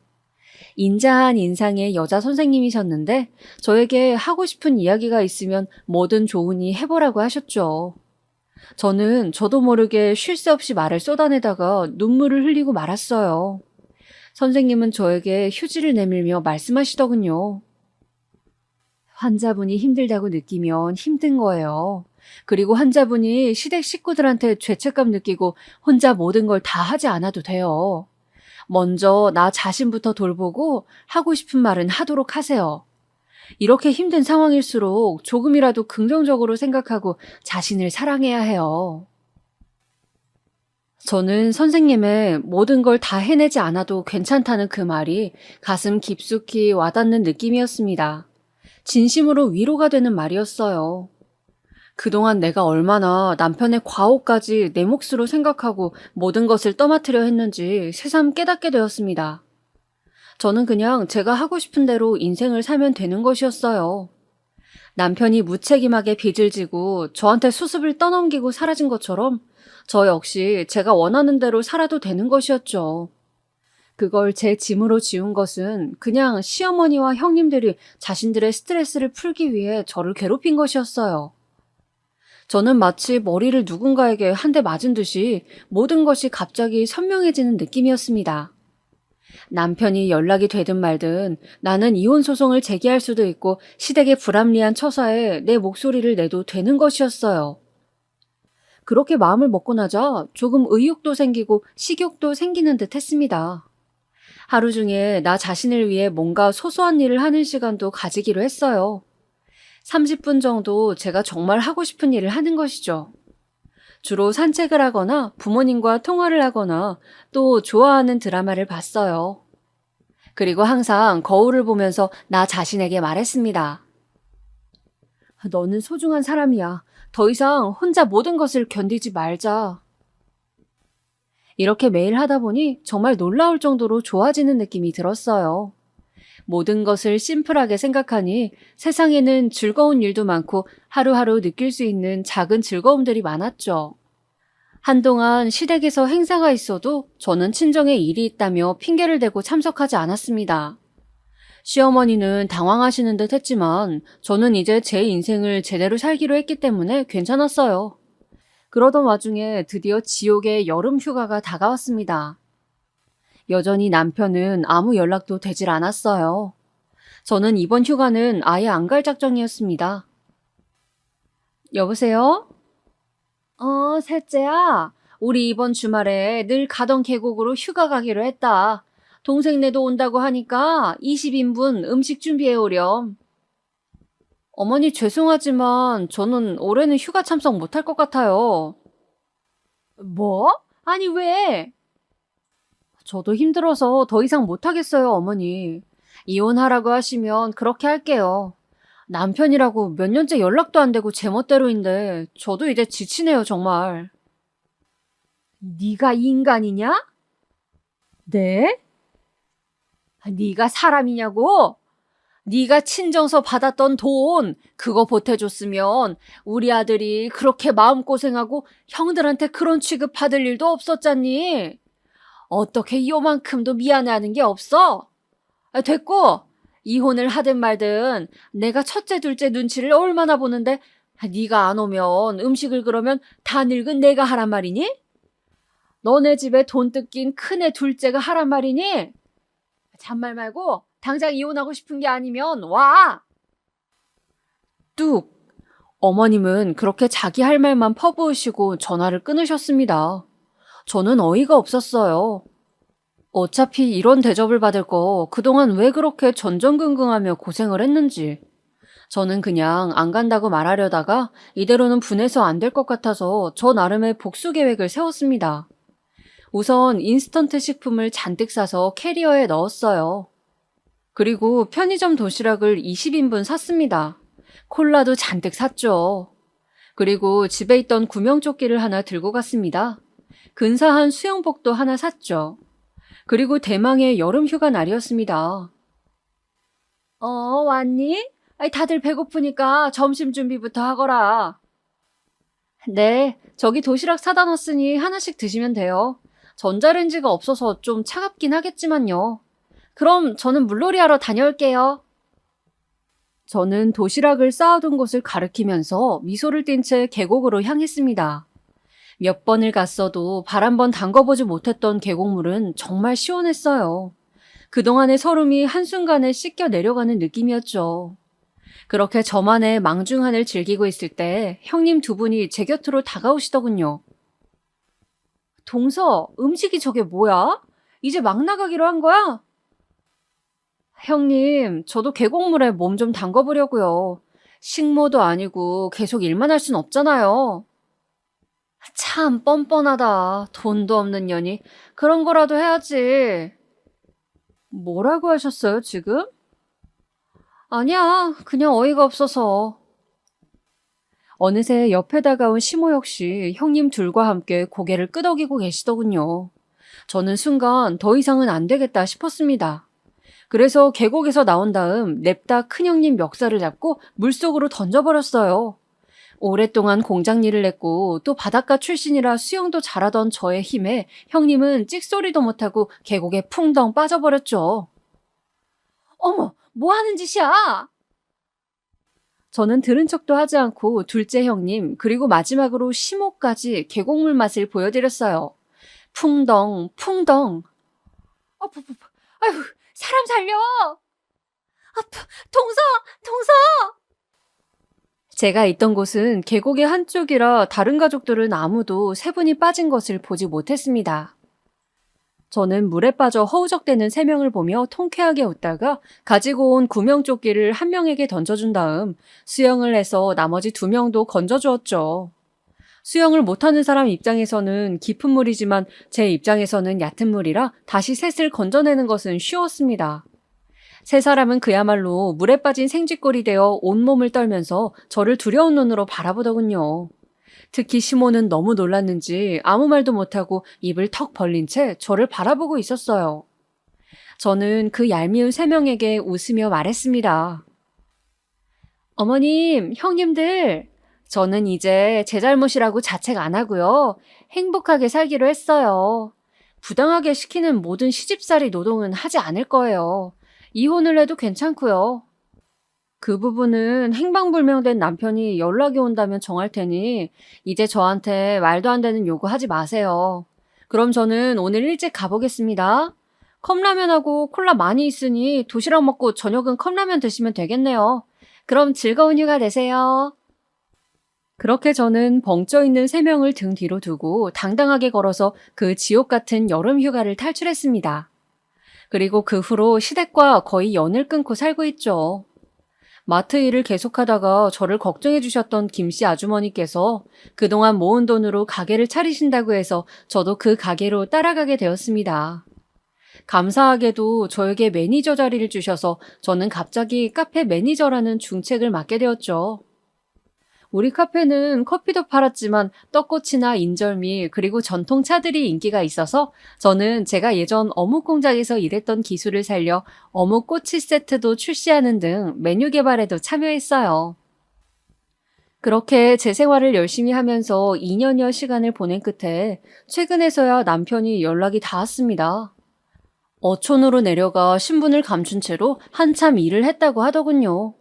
인자한 인상의 여자 선생님이셨는데 저에게 하고 싶은 이야기가 있으면 뭐든 좋으니 해보라고 하셨죠. 저는 저도 모르게 쉴 새 없이 말을 쏟아내다가 눈물을 흘리고 말았어요. 선생님은 저에게 휴지를 내밀며 말씀하시더군요. 환자분이 힘들다고 느끼면 힘든 거예요. 그리고 환자분이 시댁 식구들한테 죄책감 느끼고 혼자 모든 걸 다 하지 않아도 돼요. 먼저 나 자신부터 돌보고 하고 싶은 말은 하도록 하세요. 이렇게 힘든 상황일수록 조금이라도 긍정적으로 생각하고 자신을 사랑해야 해요. 저는 선생님의 모든 걸 다 해내지 않아도 괜찮다는 그 말이 가슴 깊숙이 와닿는 느낌이었습니다. 진심으로 위로가 되는 말이었어요. 그동안 내가 얼마나 남편의 과오까지 내 몫으로 생각하고 모든 것을 떠맡으려 했는지 새삼 깨닫게 되었습니다. 저는 그냥 제가 하고 싶은 대로 인생을 살면 되는 것이었어요. 남편이 무책임하게 빚을 지고 저한테 수습을 떠넘기고 사라진 것처럼 저 역시 제가 원하는 대로 살아도 되는 것이었죠. 그걸 제 짐으로 지운 것은 그냥 시어머니와 형님들이 자신들의 스트레스를 풀기 위해 저를 괴롭힌 것이었어요. 저는 마치 머리를 누군가에게 한 대 맞은 듯이 모든 것이 갑자기 선명해지는 느낌이었습니다. 남편이 연락이 되든 말든 나는 이혼 소송을 제기할 수도 있고 시댁의 불합리한 처사에 내 목소리를 내도 되는 것이었어요. 그렇게 마음을 먹고 나자 조금 의욕도 생기고 식욕도 생기는 듯 했습니다. 하루 중에 나 자신을 위해 뭔가 소소한 일을 하는 시간도 가지기로 했어요. 30분 정도 제가 정말 하고 싶은 일을 하는 것이죠. 주로 산책을 하거나 부모님과 통화를 하거나 또 좋아하는 드라마를 봤어요. 그리고 항상 거울을 보면서 나 자신에게 말했습니다. 너는 소중한 사람이야. 더 이상 혼자 모든 것을 견디지 말자. 이렇게 매일 하다 보니 정말 놀라울 정도로 좋아지는 느낌이 들었어요. 모든 것을 심플하게 생각하니 세상에는 즐거운 일도 많고 하루하루 느낄 수 있는 작은 즐거움들이 많았죠. 한동안 시댁에서 행사가 있어도 저는 친정에 일이 있다며 핑계를 대고 참석하지 않았습니다. 시어머니는 당황하시는 듯 했지만 저는 이제 제 인생을 제대로 살기로 했기 때문에 괜찮았어요. 그러던 와중에 드디어 지옥의 여름 휴가가 다가왔습니다. 여전히 남편은 아무 연락도 되질 않았어요. 저는 이번 휴가는 아예 안 갈 작정이었습니다. 여보세요? 셋째야. 우리 이번 주말에 늘 가던 계곡으로 휴가 가기로 했다. 동생네도 온다고 하니까 20인분 음식 준비해 오렴. 어머니 죄송하지만 저는 올해는 휴가 참석 못할 것 같아요. 뭐? 아니 왜? 저도 힘들어서 더 이상 못하겠어요, 어머니. 이혼하라고 하시면 그렇게 할게요. 남편이라고 몇 년째 연락도 안 되고 제멋대로인데 저도 이제 지치네요, 정말. 네가 인간이냐? 네? 네가 사람이냐고? 네가 친정서 받았던 돈 그거 보태줬으면 우리 아들이 그렇게 마음고생하고 형들한테 그런 취급받을 일도 없었잖니. 어떻게 요만큼도 미안해하는 게 없어? 됐고 이혼을 하든 말든 내가 첫째 둘째 눈치를 얼마나 보는데 네가 안 오면 음식을 그러면 다 늙은 내가 하란 말이니? 너네 집에 돈 뜯긴 큰애 둘째가 하란 말이니? 잔말 말고 당장 이혼하고 싶은 게 아니면 와! 뚝! 어머님은 그렇게 자기 할 말만 퍼부으시고 전화를 끊으셨습니다. 저는 어이가 없었어요. 어차피 이런 대접을 받을 거 그동안 왜 그렇게 전전긍긍하며 고생을 했는지. 저는 그냥 안 간다고 말하려다가 이대로는 분해서 안 될 것 같아서 저 나름의 복수 계획을 세웠습니다. 우선 인스턴트 식품을 잔뜩 사서 캐리어에 넣었어요. 그리고 편의점 도시락을 20인분 샀습니다. 콜라도 잔뜩 샀죠. 그리고 집에 있던 구명조끼를 하나 들고 갔습니다. 근사한 수영복도 하나 샀죠. 그리고 대망의 여름 휴가 날이었습니다. 왔니? 다들 배고프니까 점심 준비부터 하거라. 네, 저기 도시락 사다 놨으니 하나씩 드시면 돼요. 전자레인지가 없어서 좀 차갑긴 하겠지만요. 그럼 저는 물놀이 하러 다녀올게요. 저는 도시락을 쌓아둔 곳을 가리키면서 미소를 띤 채 계곡으로 향했습니다. 몇 번을 갔어도 발 한 번 담궈보지 못했던 계곡물은 정말 시원했어요. 그동안의 서름이 한순간에 씻겨 내려가는 느낌이었죠. 그렇게 저만의 망중한을 즐기고 있을 때 형님 두 분이 제 곁으로 다가오시더군요. 동서, 음식이 저게 뭐야? 이제 막 나가기로 한 거야? 형님, 저도 계곡물에 몸 좀 담궈보려고요. 식모도 아니고 계속 일만 할 순 없잖아요. 참 뻔뻔하다. 돈도 없는 년이. 그런 거라도 해야지. 뭐라고 하셨어요, 지금? 아니야, 그냥 어이가 없어서. 어느새 옆에 다가온 시모 역시 형님 둘과 함께 고개를 끄덕이고 계시더군요. 저는 순간 더 이상은 안 되겠다 싶었습니다. 그래서 계곡에서 나온 다음 냅다 큰형님 멱살을 잡고 물속으로 던져버렸어요. 오랫동안 공장 일을 했고 또 바닷가 출신이라 수영도 잘하던 저의 힘에 형님은 찍소리도 못하고 계곡에 풍덩 빠져버렸죠. 어머, 뭐 하는 짓이야? 저는 들은 척도 하지 않고 둘째 형님 그리고 마지막으로 시모까지 계곡물 맛을 보여드렸어요. 풍덩 풍덩. 아유, 사람 살려. 동서 동서. 제가 있던 곳은 계곡의 한쪽이라 다른 가족들은 아무도 세 분이 빠진 것을 보지 못했습니다. 저는 물에 빠져 허우적대는 세 명을 보며 통쾌하게 웃다가 가지고 온 구명조끼를 한 명에게 던져준 다음 수영을 해서 나머지 두 명도 건져주었죠. 수영을 못하는 사람 입장에서는 깊은 물이지만 제 입장에서는 얕은 물이라 다시 셋을 건져내는 것은 쉬웠습니다. 세 사람은 그야말로 물에 빠진 생쥐꼴이 되어 온몸을 떨면서 저를 두려운 눈으로 바라보더군요. 특히 시모는 너무 놀랐는지 아무 말도 못하고 입을 턱 벌린 채 저를 바라보고 있었어요. 저는 그 얄미운 세 명에게 웃으며 말했습니다. 어머님, 형님들, 저는 이제 제 잘못이라고 자책 안 하고요. 행복하게 살기로 했어요. 부당하게 시키는 모든 시집살이 노동은 하지 않을 거예요. 이혼을 해도 괜찮고요. 그 부분은 행방불명된 남편이 연락이 온다면 정할 테니 이제 저한테 말도 안 되는 요구하지 마세요. 그럼 저는 오늘 일찍 가보겠습니다. 컵라면하고 콜라 많이 있으니 도시락 먹고 저녁은 컵라면 드시면 되겠네요. 그럼 즐거운 휴가 되세요. 그렇게 저는 벙쪄 있는 세 명을 등 뒤로 두고 당당하게 걸어서 그 지옥 같은 여름 휴가를 탈출했습니다. 그리고 그 후로 시댁과 거의 연을 끊고 살고 있죠. 마트 일을 계속하다가 저를 걱정해 주셨던 김씨 아주머니께서 그동안 모은 돈으로 가게를 차리신다고 해서 저도 그 가게로 따라가게 되었습니다. 감사하게도 저에게 매니저 자리를 주셔서 저는 갑자기 카페 매니저라는 중책을 맡게 되었죠. 우리 카페는 커피도 팔았지만 떡꼬치나 인절미 그리고 전통 차들이 인기가 있어서 저는 제가 예전 어묵 공장에서 일했던 기술을 살려 어묵 꼬치 세트도 출시하는 등 메뉴 개발에도 참여했어요. 그렇게 제 생활을 열심히 하면서 2년여 시간을 보낸 끝에 최근에서야 남편이 연락이 닿았습니다. 어촌으로 내려가 신분을 감춘 채로 한참 일을 했다고 하더군요.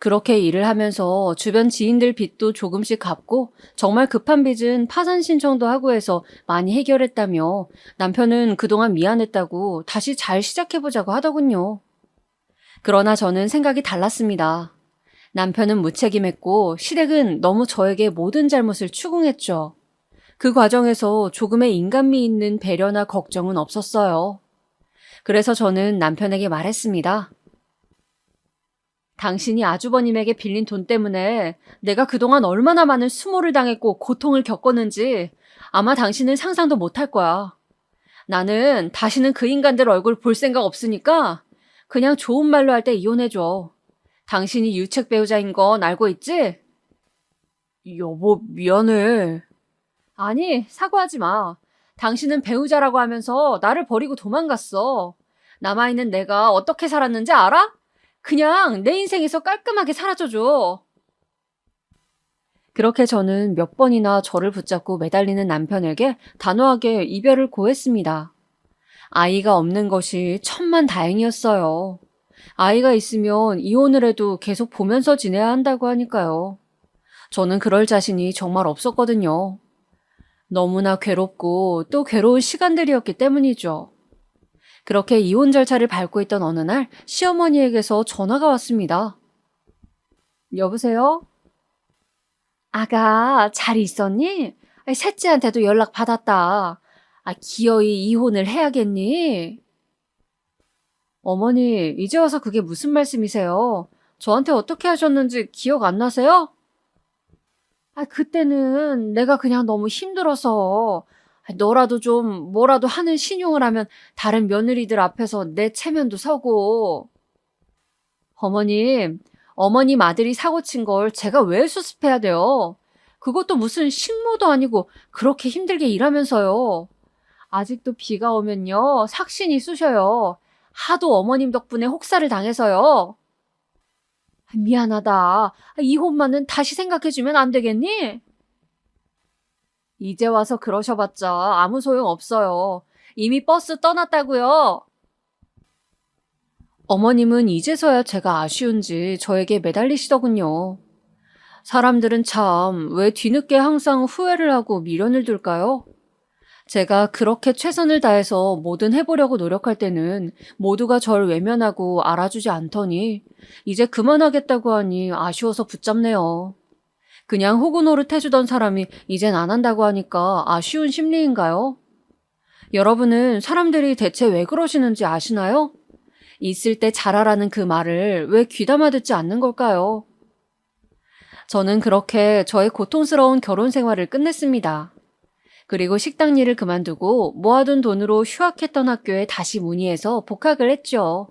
그렇게 일을 하면서 주변 지인들 빚도 조금씩 갚고 정말 급한 빚은 파산 신청도 하고 해서 많이 해결했다며 남편은 그동안 미안했다고 다시 잘 시작해보자고 하더군요. 그러나 저는 생각이 달랐습니다. 남편은 무책임했고 시댁은 너무 저에게 모든 잘못을 추궁했죠. 그 과정에서 조금의 인간미 있는 배려나 걱정은 없었어요. 그래서 저는 남편에게 말했습니다. 당신이 아주버님에게 빌린 돈 때문에 내가 그동안 얼마나 많은 수모를 당했고 고통을 겪었는지 아마 당신은 상상도 못할 거야. 나는 다시는 그 인간들 얼굴 볼 생각 없으니까 그냥 좋은 말로 할 때 이혼해줘. 당신이 유책 배우자인 건 알고 있지? 여보, 미안해. 아니, 사과하지 마. 당신은 배우자라고 하면서 나를 버리고 도망갔어. 남아있는 내가 어떻게 살았는지 알아? 그냥 내 인생에서 깔끔하게 사라져줘. 그렇게 저는 몇 번이나 저를 붙잡고 매달리는 남편에게 단호하게 이별을 고했습니다. 아이가 없는 것이 천만 다행이었어요. 아이가 있으면 이혼을 해도 계속 보면서 지내야 한다고 하니까요. 저는 그럴 자신이 정말 없었거든요. 너무나 괴롭고 또 괴로운 시간들이었기 때문이죠. 그렇게 이혼 절차를 밟고 있던 어느 날 시어머니에게서 전화가 왔습니다. 여보세요? 아가, 잘 있었니? 셋째한테도 연락 받았다. 기어이 이혼을 해야겠니? 어머니, 이제 와서 그게 무슨 말씀이세요? 저한테 어떻게 하셨는지 기억 안 나세요? 그때는 내가 그냥 너무 힘들어서 너라도 좀 뭐라도 하는 신용을 하면 다른 며느리들 앞에서 내 체면도 서고. 어머님 아들이 사고 친 걸 제가 왜 수습해야 돼요? 그것도 무슨 식모도 아니고 그렇게 힘들게 일하면서요. 아직도 비가 오면요, 삭신이 쑤셔요. 하도 어머님 덕분에 혹사를 당해서요. 미안하다. 이혼만은 다시 생각해주면 안 되겠니? 이제 와서 그러셔봤자 아무 소용 없어요. 이미 버스 떠났다고요. 어머님은 이제서야 제가 아쉬운지 저에게 매달리시더군요. 사람들은 참 왜 뒤늦게 항상 후회를 하고 미련을 둘까요? 제가 그렇게 최선을 다해서 뭐든 해보려고 노력할 때는 모두가 절 외면하고 알아주지 않더니 이제 그만하겠다고 하니 아쉬워서 붙잡네요. 그냥 호구 노릇 해주던 사람이 이젠 안 한다고 하니까 아쉬운 심리인가요? 여러분은 사람들이 대체 왜 그러시는지 아시나요? 있을 때 잘하라는 그 말을 왜 귀담아 듣지 않는 걸까요? 저는 그렇게 저의 고통스러운 결혼 생활을 끝냈습니다. 그리고 식당 일을 그만두고 모아둔 돈으로 휴학했던 학교에 다시 문의해서 복학을 했죠.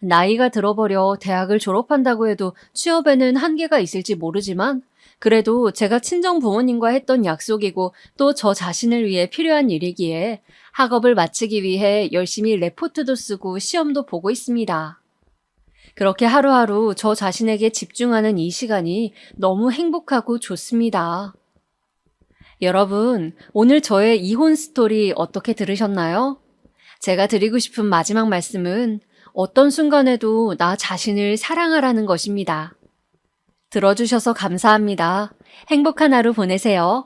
나이가 들어버려 대학을 졸업한다고 해도 취업에는 한계가 있을지 모르지만 그래도 제가 친정 부모님과 했던 약속이고 또 저 자신을 위해 필요한 일이기에 학업을 마치기 위해 열심히 레포트도 쓰고 시험도 보고 있습니다. 그렇게 하루하루 저 자신에게 집중하는 이 시간이 너무 행복하고 좋습니다. 여러분, 오늘 저의 이혼 스토리 어떻게 들으셨나요? 제가 드리고 싶은 마지막 말씀은 어떤 순간에도 나 자신을 사랑하라는 것입니다. 들어주셔서 감사합니다. 행복한 하루 보내세요.